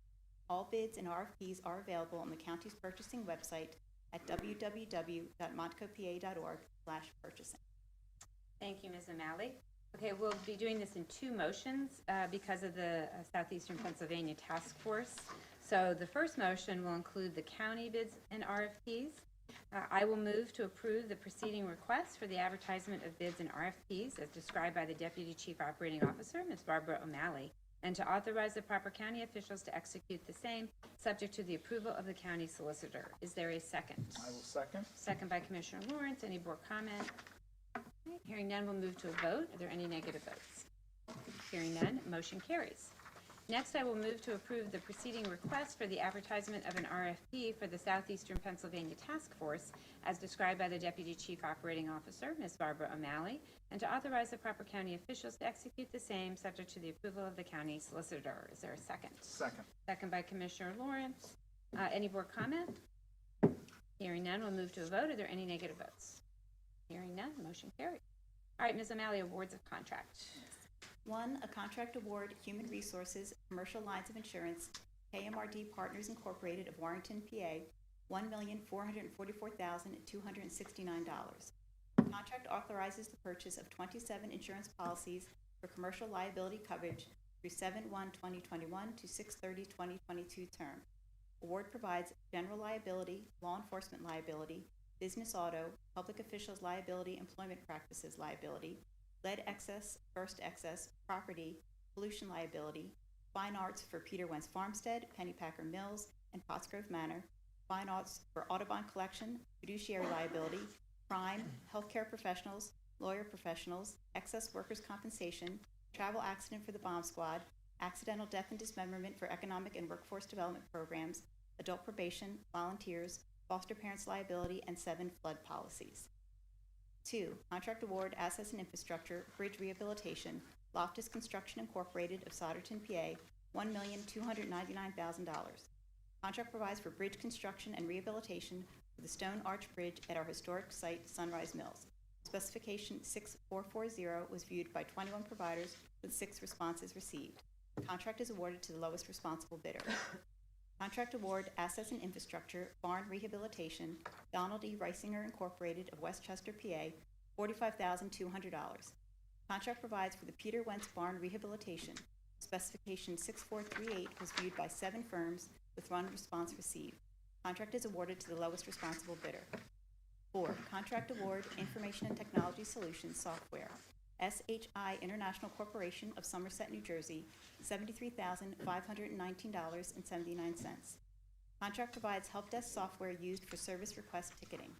All bids and RFPs are available on the county's purchasing website at www.montcopa.org/purchasing. Thank you, Ms. O'Malley. Okay, we'll be doing this in two motions because of the Southeastern Pennsylvania Task Force. So the first motion will include the county bids and RFPs. I will move to approve the preceding request for the advertisement of bids and RFPs as described by the Deputy Chief Operating Officer, Ms. Barbara O'Malley, and to authorize the proper county officials to execute the same, subject to the approval of the county solicitor. Is there a second? I will second. Second by Commissioner Lawrence. Any board comment? Okay, hearing none, we'll move to a vote. Are there any negative votes? Hearing none, motion carries. Next, I will move to approve the preceding request for the advertisement of an RFP for the Southeastern Pennsylvania Task Force as described by the Deputy Chief Operating Officer, Ms. Barbara O'Malley, and to authorize the proper county officials to execute the same, subject to the approval of the county solicitor. Is there a second? Second. Second by Commissioner Lawrence. Any board comment? Hearing none, we'll move to a vote. Are there any negative votes? Hearing none, motion carried. All right, Ms. O'Malley, awards of contract. 1, a contract award, Human Resources, Commercial Lines of Insurance, KMRD Partners Incorporated of Warrington, PA, $1,444,269. Contract authorizes the purchase of 27 insurance policies for commercial liability coverage through 7/1/2021 to 6/30/2022 term. Award provides general liability, law enforcement liability, business auto, public officials liability, employment practices liability, lead excess, first excess, property, pollution liability, fine arts for Peter Wentz Farmstead, Pennypacker Mills, and Pottsgrove Manor, fine arts for Audubon Collection, fiduciary liability, crime, healthcare professionals, lawyer professionals, excess workers' compensation, travel accident for the bomb squad, accidental death and dismemberment for economic and workforce development programs, adult probation, volunteers, foster parents liability, and 7 flood policies. 2, contract award, assets and infrastructure, bridge rehabilitation, Loftus Construction Incorporated of Solderton, PA, $1,299,000. Contract provides for bridge construction and rehabilitation for the Stone Arch Bridge at our historic site, Sunrise Mills. Specification 6440 was viewed by 21 providers with 6 responses received. Contract is awarded to the lowest responsible bidder. Contract award, assets and infrastructure, barn rehabilitation, Donald E. Reisinger Incorporated of Westchester, PA, $45,200. Contract provides for the Peter Wentz Barn rehabilitation. Specification 6438 was viewed by 7 firms with 1 response received. Contract is awarded to the lowest responsible bidder. 4, contract award, Information and Technology Solutions Software, SHI International Corporation of Somerset, New Jersey, $73,519.79. Contract provides help desk software used for service request ticketing.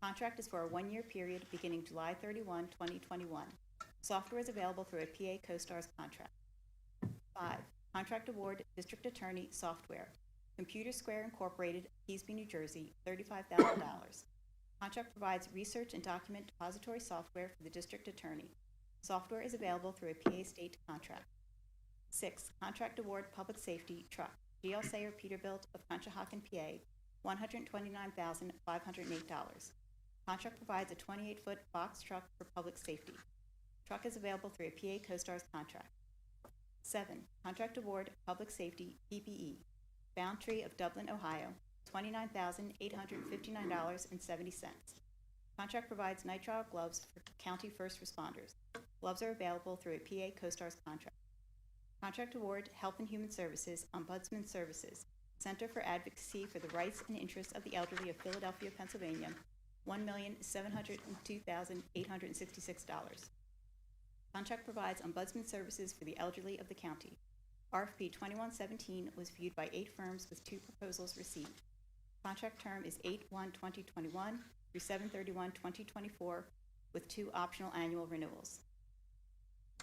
Contract is for a 1-year period beginning July 31, 2021. Software is available through a PA CoStars contract. 5, contract award, District Attorney Software, Computer Square Incorporated, Keesby, New Jersey, $35,000. Contract provides research and document depository software for the District Attorney. Software is available through a PA state contract. 6, contract award, Public Safety Truck, GL Sayer Peterbilt of Conshohocken, PA, $129,508. Contract provides a 28-foot box truck for public safety. Truck is available through a PA CoStars contract. 7, contract award, Public Safety PPE, Boundtree of Dublin, Ohio, $29,859.70. Contract provides nitrile gloves for county first responders. Gloves are available through a PA CoStars contract. Contract award, Health and Human Services, Ombudsman Services, Center for Advocacy for the Rights and Interests of the Elderly of Philadelphia, Pennsylvania, $1,702,866. Contract provides ombudsman services for the elderly of the county. RFP 2117 was viewed by 8 firms with 2 proposals received. Contract term is 8/1/2021 through 7/31/2024 with 2 optional annual renewals.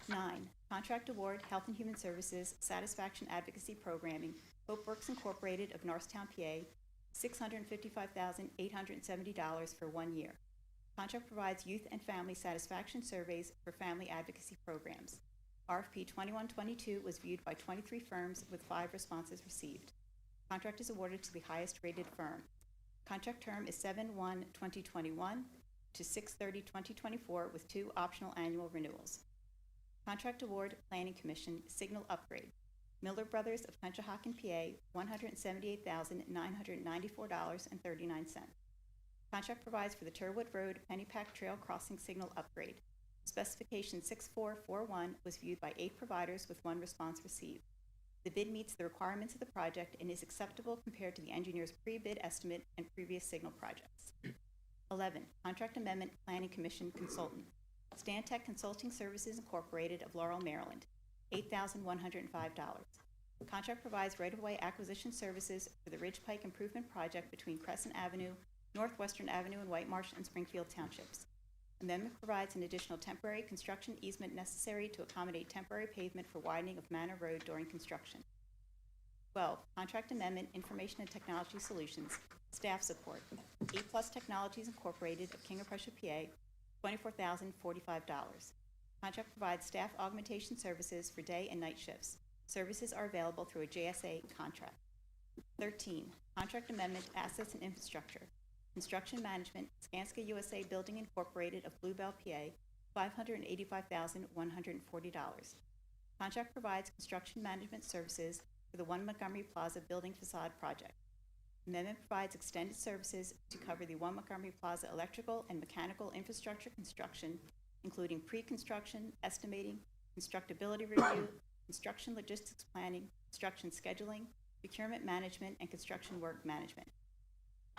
9. Contract award, Health and Human Services, Satisfaction Advocacy Programming, Hope Works Incorporated of Norristown, PA, $655,870 for 1 year. Contract provides youth and family satisfaction surveys for family advocacy programs. RFP 2122 was viewed by 23 firms with 5 responses received. Contract is awarded to the highest rated firm. Contract term is 7/1/2021 to 6/30/2024 with 2 optional annual renewals. Contract award, Planning Commission, Signal Upgrade. Miller Brothers of Conshohocken, PA, $178,994.39. Contract provides for the Turwood Road Pennypack Trail Crossing Signal Upgrade. Specification 6441 was viewed by 8 providers with 1 response received. The bid meets the requirements of the project and is acceptable compared to the engineer's pre-bid estimate and previous signal projects. 11. Contract amendment, Planning Commission Consultant. Stantec Consulting Services Incorporated of Laurel, Maryland, $8,105. Contract provides right-of-way acquisition services for the Ridge Pike Improvement Project between Crescent Avenue, Northwestern Avenue in White Marsh and Springfield Townships. Amendment provides an additional temporary construction easement necessary to accommodate temporary pavement for widening of Manor Road during construction. 12. Contract amendment, Information and Technology Solutions, Staff Support. A+ Technologies Incorporated of King of Prussia, PA, $24,045. Contract provides staff augmentation services for day and night shifts. Services are available through a JSA contract. 13. Contract amendment, Assets and Infrastructure. Construction Management, Skanska USA Building Incorporated of Bluebell, PA, $585,140. Contract provides construction management services for the 1 Montgomery Plaza Building Facade Project. Amendment provides extended services to cover the 1 Montgomery Plaza electrical and mechanical infrastructure construction, including pre-construction, estimating, constructability review, construction logistics planning, construction scheduling, procurement management, and construction work management.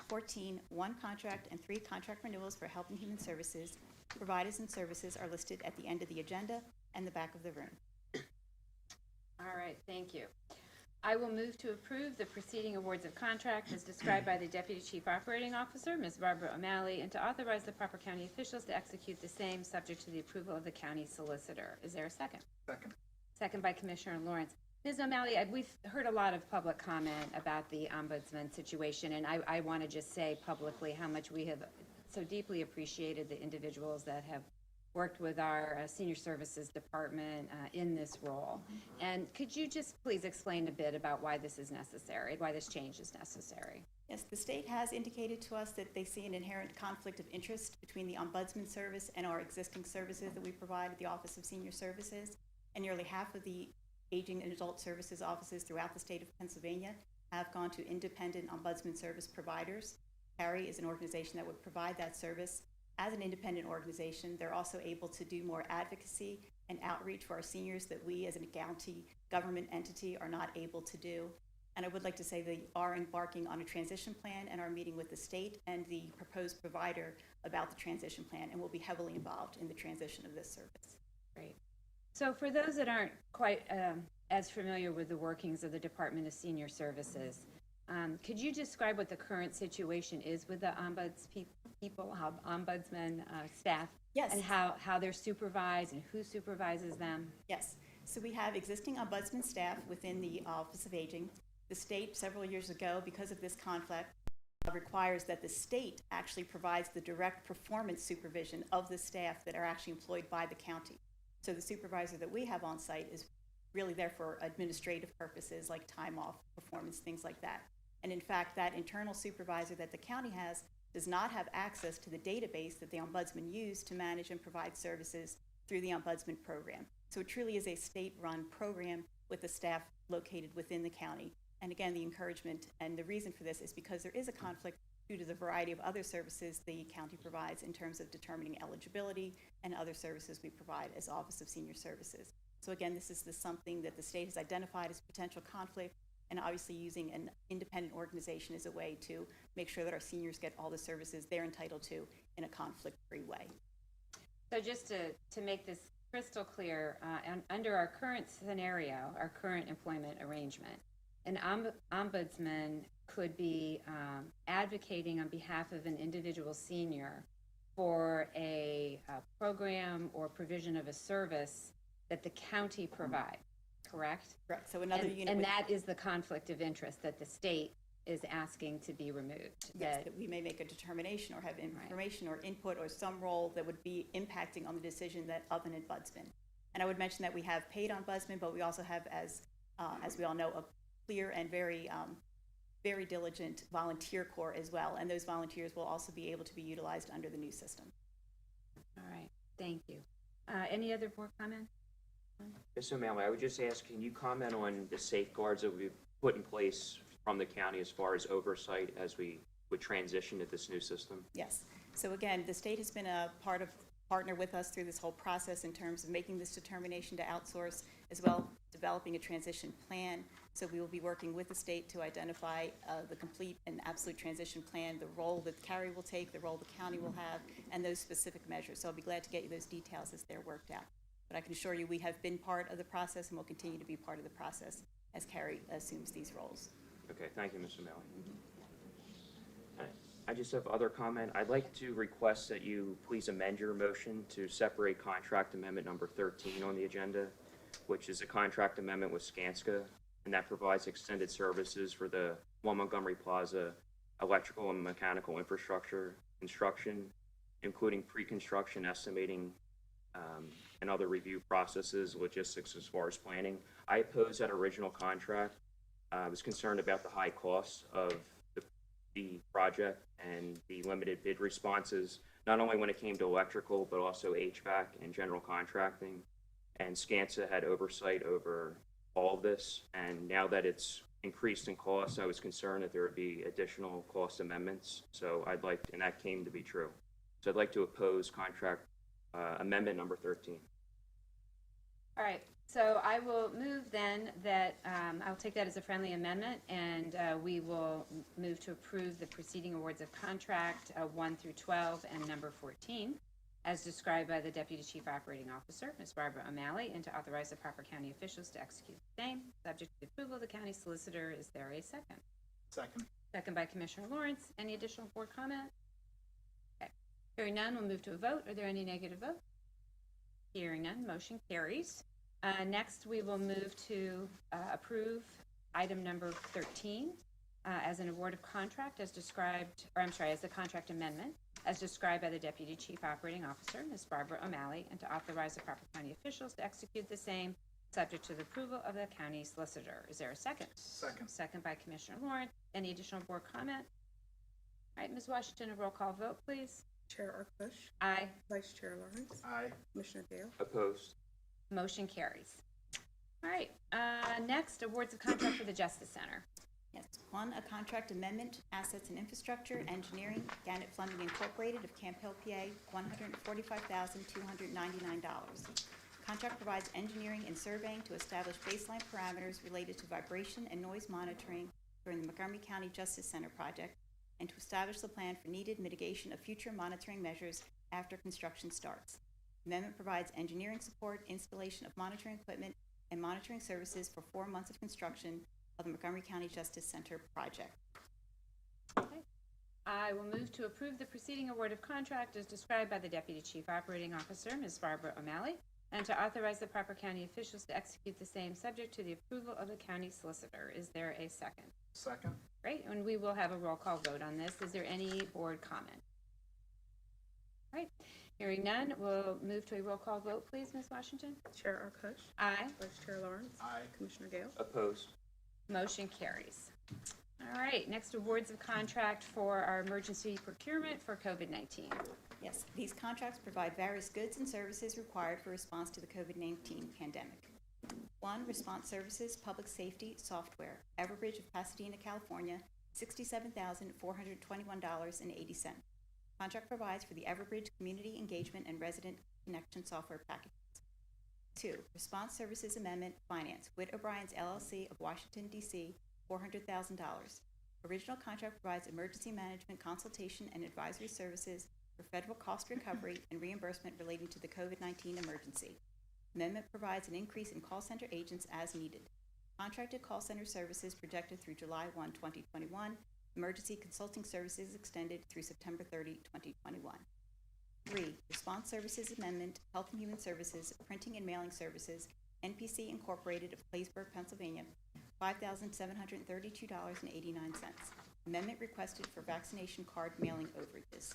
14. 1 contract and 3 contract renewals for Health and Human Services. Providers and services are listed at the end of the agenda and the back of the room. All right, thank you. I will move to approve the preceding awards of contract as described by the Deputy Chief Operating Officer, Ms. Barbara O'Malley, and to authorize the proper county officials to execute the same subject to the approval of the county solicitor. Is there a second? Second. Second by Commissioner Lawrence. Ms. O'Malley, we've heard a lot of public comment about the ombudsman situation, and I want to just say publicly how much we have so deeply appreciated the individuals that have worked with our senior services department in this role. And could you just please explain a bit about why this is necessary, why this change is necessary? Yes, the state has indicated to us that they see an inherent conflict of interest between the Ombudsman Service and our existing services that we provide at the Office of Senior Services. And nearly half of the Aging and Adult Services offices throughout the state of Pennsylvania have gone to independent Ombudsman Service providers. CARI is an organization that would provide that service. As an independent organization, they're also able to do more advocacy and outreach for our seniors that we as a county government entity are not able to do. And I would like to say they are embarking on a transition plan and are meeting with the state and the proposed provider about the transition plan and will be heavily involved in the transition of this service. Great. So for those that aren't quite as familiar with the workings of the Department of Senior Services, could you describe what the current situation is with the ombudsman staff? Yes. And how they're supervised and who supervises them? Yes. So we have existing ombudsman staff within the Office of Aging. The state, several years ago, because of this conflict, requires that the state actually provides the direct performance supervision of the staff that are actually employed by the county. So the supervisor that we have on site is really there for administrative purposes like time off, performance, things like that. And in fact, that internal supervisor that the county has does not have access to the database that the ombudsman used to manage and provide services through the ombudsman program. So it truly is a state-run program with the staff located within the county. And again, the encouragement and the reason for this is because there is a conflict due to the variety of other services the county provides in terms of determining eligibility and other services we provide as Office of Senior Services. So again, this is something that the state has identified as potential conflict, and obviously using an independent organization as a way to make sure that our seniors get all the services they're entitled to in a conflict-free way. So just to make this crystal clear, under our current scenario, our current employment arrangement, an ombudsman could be advocating on behalf of an individual senior for a program or provision of a service that the county provides, correct? Correct. So another unit. And that is the conflict of interest that the state is asking to be removed. Yes, that we may make a determination or have information or input or some role that would be impacting on the decision of an ombudsman. And I would mention that we have paid ombudsman, but we also have, as we all know, a clear and very diligent volunteer corps as well. And those volunteers will also be able to be utilized under the new system. All right, thank you. Any other board comment? Ms. O'Malley, I would just ask, can you comment on the safeguards that we've put in place from the county as far as oversight as we would transition to this new system? Yes. So again, the state has been a partner with us through this whole process in terms of making this determination to outsource, as well developing a transition plan. So we will be working with the state to identify the complete and absolute transition plan, the role that Carrie will take, the role the county will have, and those specific measures. So I'll be glad to get you those details as they're worked out. But I can assure you we have been part of the process and will continue to be part of the process as Carrie assumes these roles. Okay, thank you, Mr. O'Malley. I just have other comment. I'd like to request that you please amend your motion to separate contract amendment number 13 on the agenda, which is a contract amendment with Skanska, and that provides extended services for the 1 Montgomery Plaza electrical and mechanical infrastructure construction, including pre-construction estimating and other review processes, logistics as far as planning. I oppose that original contract. I was concerned about the high costs of the project and the limited bid responses, not only when it came to electrical, but also HVAC and general contracting. And Skanska had oversight over all of this. And now that it's increased in cost, I was concerned that there would be additional cost amendments. So and that came to be true. So I'd like to oppose contract amendment number 13. All right, so I will move then that, I'll take that as a friendly amendment, and we will move to approve the preceding awards of contract 1 through 12 and number 14, as described by the Deputy Chief Operating Officer, Ms. Barbara O'Malley, and to authorize the proper county officials to execute the same, subject to the approval of the county solicitor. Is there a second? Second. Second by Commissioner Lawrence. Any additional board comment? Okay. Hearing none, we'll move to a vote. Are there any negative votes? Hearing none, motion carries. Next, we will move to approve item number 13 as an award of contract as described, or I'm sorry, as a contract amendment as described by the Deputy Chief Operating Officer, Ms. Barbara O'Malley, and to authorize the proper county officials to execute the same, subject to the approval of the county solicitor. Is there a second? Second. Second by Commissioner Lawrence. Any additional board comment? All right, Ms. Washington, a roll call vote, please. Chair Arkoosh. Aye. Vice Chair Lawrence. Aye. Commissioner Gale. Opposed. Motion carries. All right, next, awards of contract for the Justice Center. Yes. 1, a contract amendment, assets and infrastructure, engineering, Gannett Plumbing Incorporated of Camp Hill, PA, $145,299. Contract provides engineering and surveying to establish baseline parameters related to vibration and noise monitoring during the Montgomery County Justice Center project, and to establish the plan for needed mitigation of future monitoring measures after construction starts. Amendment provides engineering support, installation of monitoring equipment, and monitoring services for 4 months of construction of the Montgomery County Justice Center project. Okay. I will move to approve the preceding award of contract as described by the Deputy Chief Operating Officer, Ms. Barbara O'Malley, and to authorize the proper county officials to execute the same, subject to the approval of the county solicitor. Is there a second? Second. Great, and we will have a roll call vote on this. Is there any board comment? All right, hearing none, we'll move to a roll call vote, please, Ms. Washington. Chair Arkoosh. Aye. Vice Chair Lawrence. Aye. Commissioner Gale. Opposed. Motion carries. All right, next awards of contract for our emergency procurement for COVID-19. Yes, these contracts provide various goods and services required for response to the COVID-19 pandemic. 1, response services, public safety, software, Everbridge of Pasadena, California, $67,421.80. Contract provides for the Everbridge Community Engagement and Resident Connection Software packages. 2, Response Services Amendment Finance, Witt O'Brien's LLC of Washington, D.C., $400,000. Original contract provides emergency management consultation and advisory services for federal cost recovery and reimbursement relating to the COVID-19 emergency. Amendment provides an increase in call center agents as needed. Contracted call center services projected through July 1, 2021. Emergency consulting services extended through September 30, 2021. 3, Response Services Amendment, Health and Human Services, Printing and Mailing Services, NPC Incorporated of Claysburg, Pennsylvania, $5,732.89. Amendment requested for vaccination card mailing overages.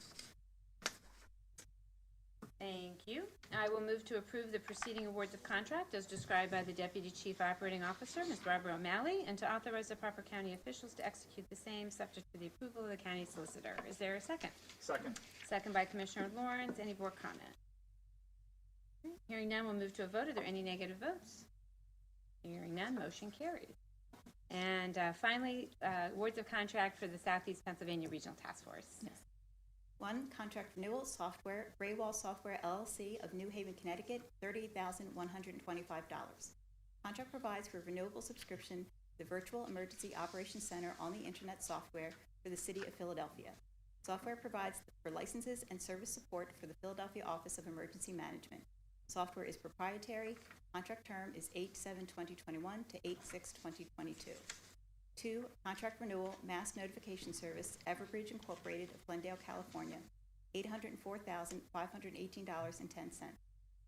Thank you. I will move to approve the preceding awards of contract as described by the Deputy Chief Operating Officer, Ms. Barbara O'Malley, and to authorize the proper county officials to execute the same, subject to the approval of the county solicitor. Is there a second? Second. Second by Commissioner Lawrence. Any board comment? Hearing none, we'll move to a vote. Are there any negative votes? Hearing none, motion carries. And finally, awards of contract for the Southeast Pennsylvania Regional Task Force. Yes. 1, Contract renewal, software, Graywall Software LLC of New Haven, Connecticut, $38,125. Contract provides for renewable subscription to the Virtual Emergency Operations Center on the Internet software for the City of Philadelphia. Software provides for licenses and service support for the Philadelphia Office of Emergency Management. Software is proprietary. Contract term is 8/7/2021 to 8/6/2022. 2, Contract renewal, mass notification service, Everbridge Incorporated of Glendale, California, $804,518.10.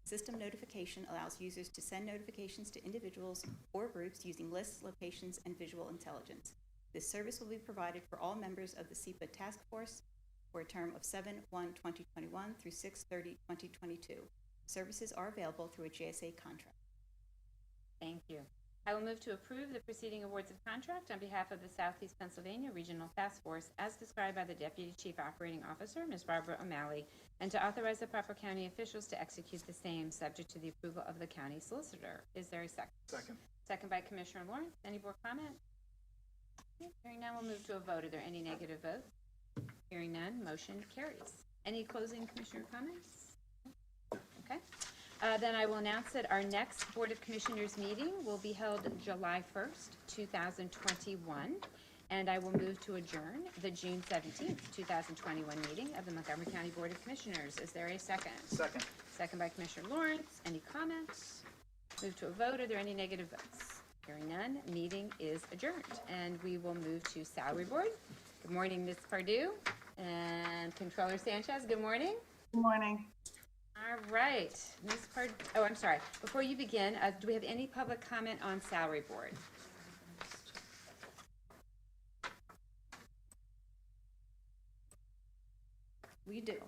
System notification allows users to send notifications to individuals or groups using lists, locations, and visual intelligence. This service will be provided for all members of the SEPA task force for a term of 7/1/2021 through 6/30/2022. Services are available through a GSA contract. Thank you. I will move to approve the preceding awards of contract on behalf of the Southeast Pennsylvania Regional Task Force as described by the Deputy Chief Operating Officer, Ms. Barbara O'Malley, and to authorize the proper county officials to execute the same, subject to the approval of the county solicitor. Is there a second? Second. Second by Commissioner Lawrence. Any board comment? Okay, hearing none, we'll move to a vote. Are there any negative votes? Hearing none, motion carries. Any closing commissioner comments? Okay. Then I will announce that our next Board of Commissioners meeting will be held July 1st, 2021, and I will move to adjourn the June 17th, 2021 meeting of the Montgomery County Board of Commissioners. Is there a second? Second. Second by Commissioner Lawrence. Any comments? Move to a vote. Are there any negative votes? Hearing none, meeting is adjourned, and we will move to Salary Board. Good morning, Ms. Pardue and Controller Sanchez. Good morning. Good morning. All right, Ms. Pardue. Oh, I'm sorry. Before you begin, do we have any public comment on Salary Board? We do.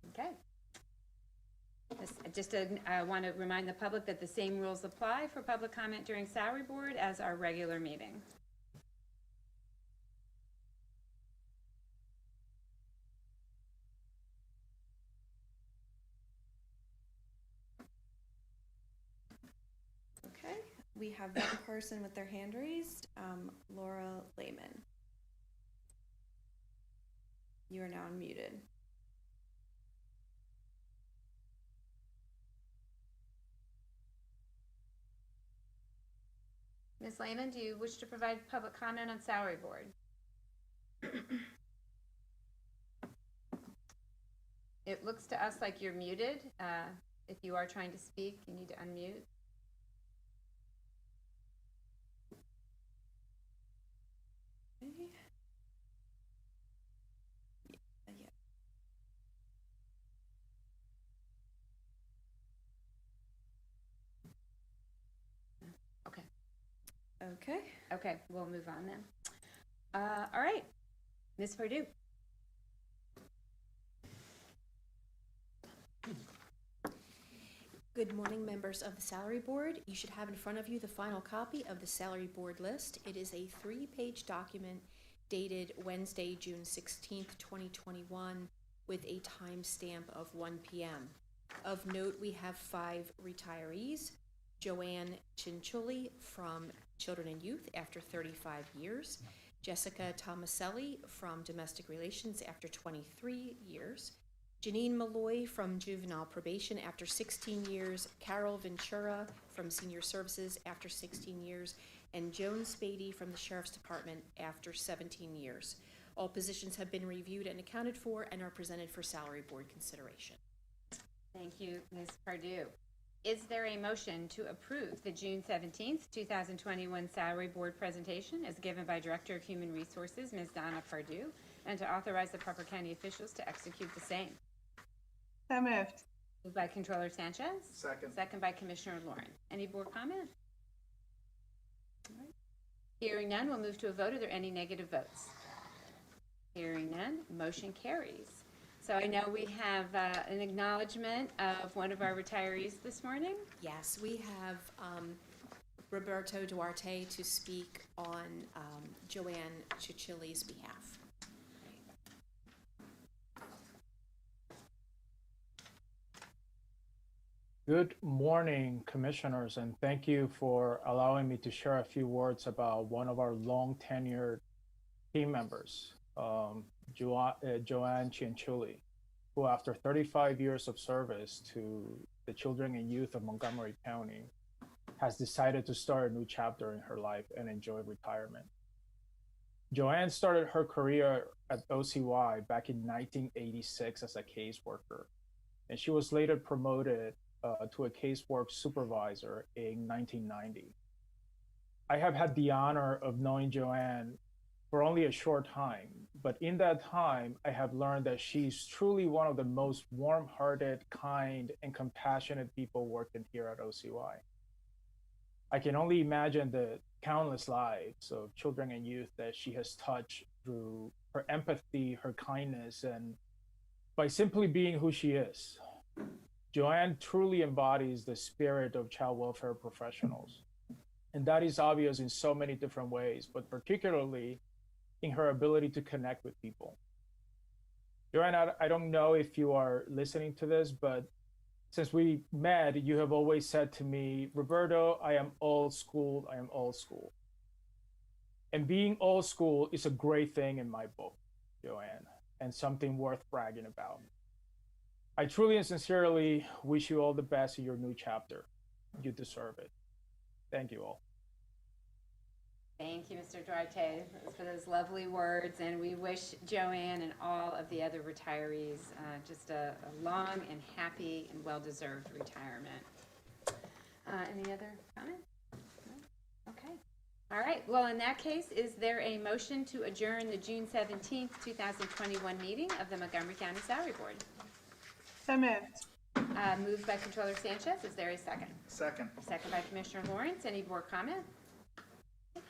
Okay. Just want to remind the public that the same rules apply for public comment during Salary Board as our regular meeting. Okay, we have one person with their hand raised, Laura Lehman. You are now unmuted. Ms. Lehman, do you wish to provide public comment on Salary Board? It looks to us like you're muted. If you are trying to speak, you need to unmute. Okay. Yeah. Okay. Okay. Okay, we'll move on then. All right, Ms. Pardue. Good morning, members of the Salary Board. You should have in front of you the final copy of the Salary Board list. It is a 3-page document dated Wednesday, June 16th, 2021, with a timestamp of 1 p.m. Of note, we have 5 retirees. Joanne Chinchulli from Children and Youth after 35 years. Jessica Tomaselli from Domestic Relations after 23 years, Janine Malloy from Juvenile Probation after 16 years, Carol Ventura from Senior Services after 16 years, and Joan Spady from the Sheriff's Department after 17 years. All positions have been reviewed and accounted for and are presented for salary board consideration. Thank you, Ms. Pardue. Is there a motion to approve the June 17th, 2021 salary board presentation as given by Director of Human Resources, Ms. Donna Pardue, and to authorize the proper county officials to execute the same? So moved. Moved by Controller Sanchez. Second. Second by Commissioner Lauren. Any board comment? All right. Hearing none, we'll move to a vote. Are there any negative votes? Hearing none, motion carries. So I know we have an acknowledgement of one of our retirees this morning. Yes, we have Roberto Duarte to speak on Joanne Chichili's behalf. Good morning, Commissioners, and thank you for allowing me to share a few words about one of our long-tenured team members, Joanne Cianciulli, who after 35 years of service to the children and youth of Montgomery County has decided to start a new chapter in her life and enjoy retirement. Joanne started her career at OCY back in 1986 as a caseworker, and she was later promoted to a casework supervisor in 1990. I have had the honor of knowing Joanne for only a short time, but in that time, I have learned that she's truly one of the most warm-hearted, kind, and compassionate people working here at OCY. I can only imagine the countless lives of children and youth that she has touched through her empathy, her kindness, and by simply being who she is. Joanne truly embodies the spirit of child welfare professionals. And that is obvious in so many different ways, but particularly in her ability to connect with people. Joanne, I don't know if you are listening to this, but since we met, you have always said to me, Roberto, I am old school, I am old school. And being old school is a great thing in my book, Joanne, and something worth bragging about. I truly and sincerely wish you all the best in your new chapter. You deserve it. Thank you all. Thank you, Mr. Duarte, for those lovely words, and we wish Joanne and all of the other retirees just a long and happy and well-deserved retirement. Any other comments? No? Okay. All right. Well, in that case, is there a motion to adjourn the June 17th, 2021 meeting of the Montgomery County Salary Board? So moved. Moved by Controller Sanchez. Is there a second? Second. Second by Commissioner Lawrence. Any board comment?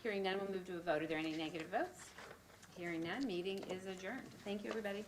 Hearing none, we'll move to a vote. Are there any negative votes? Hearing none, meeting is adjourned. Thank you, everybody.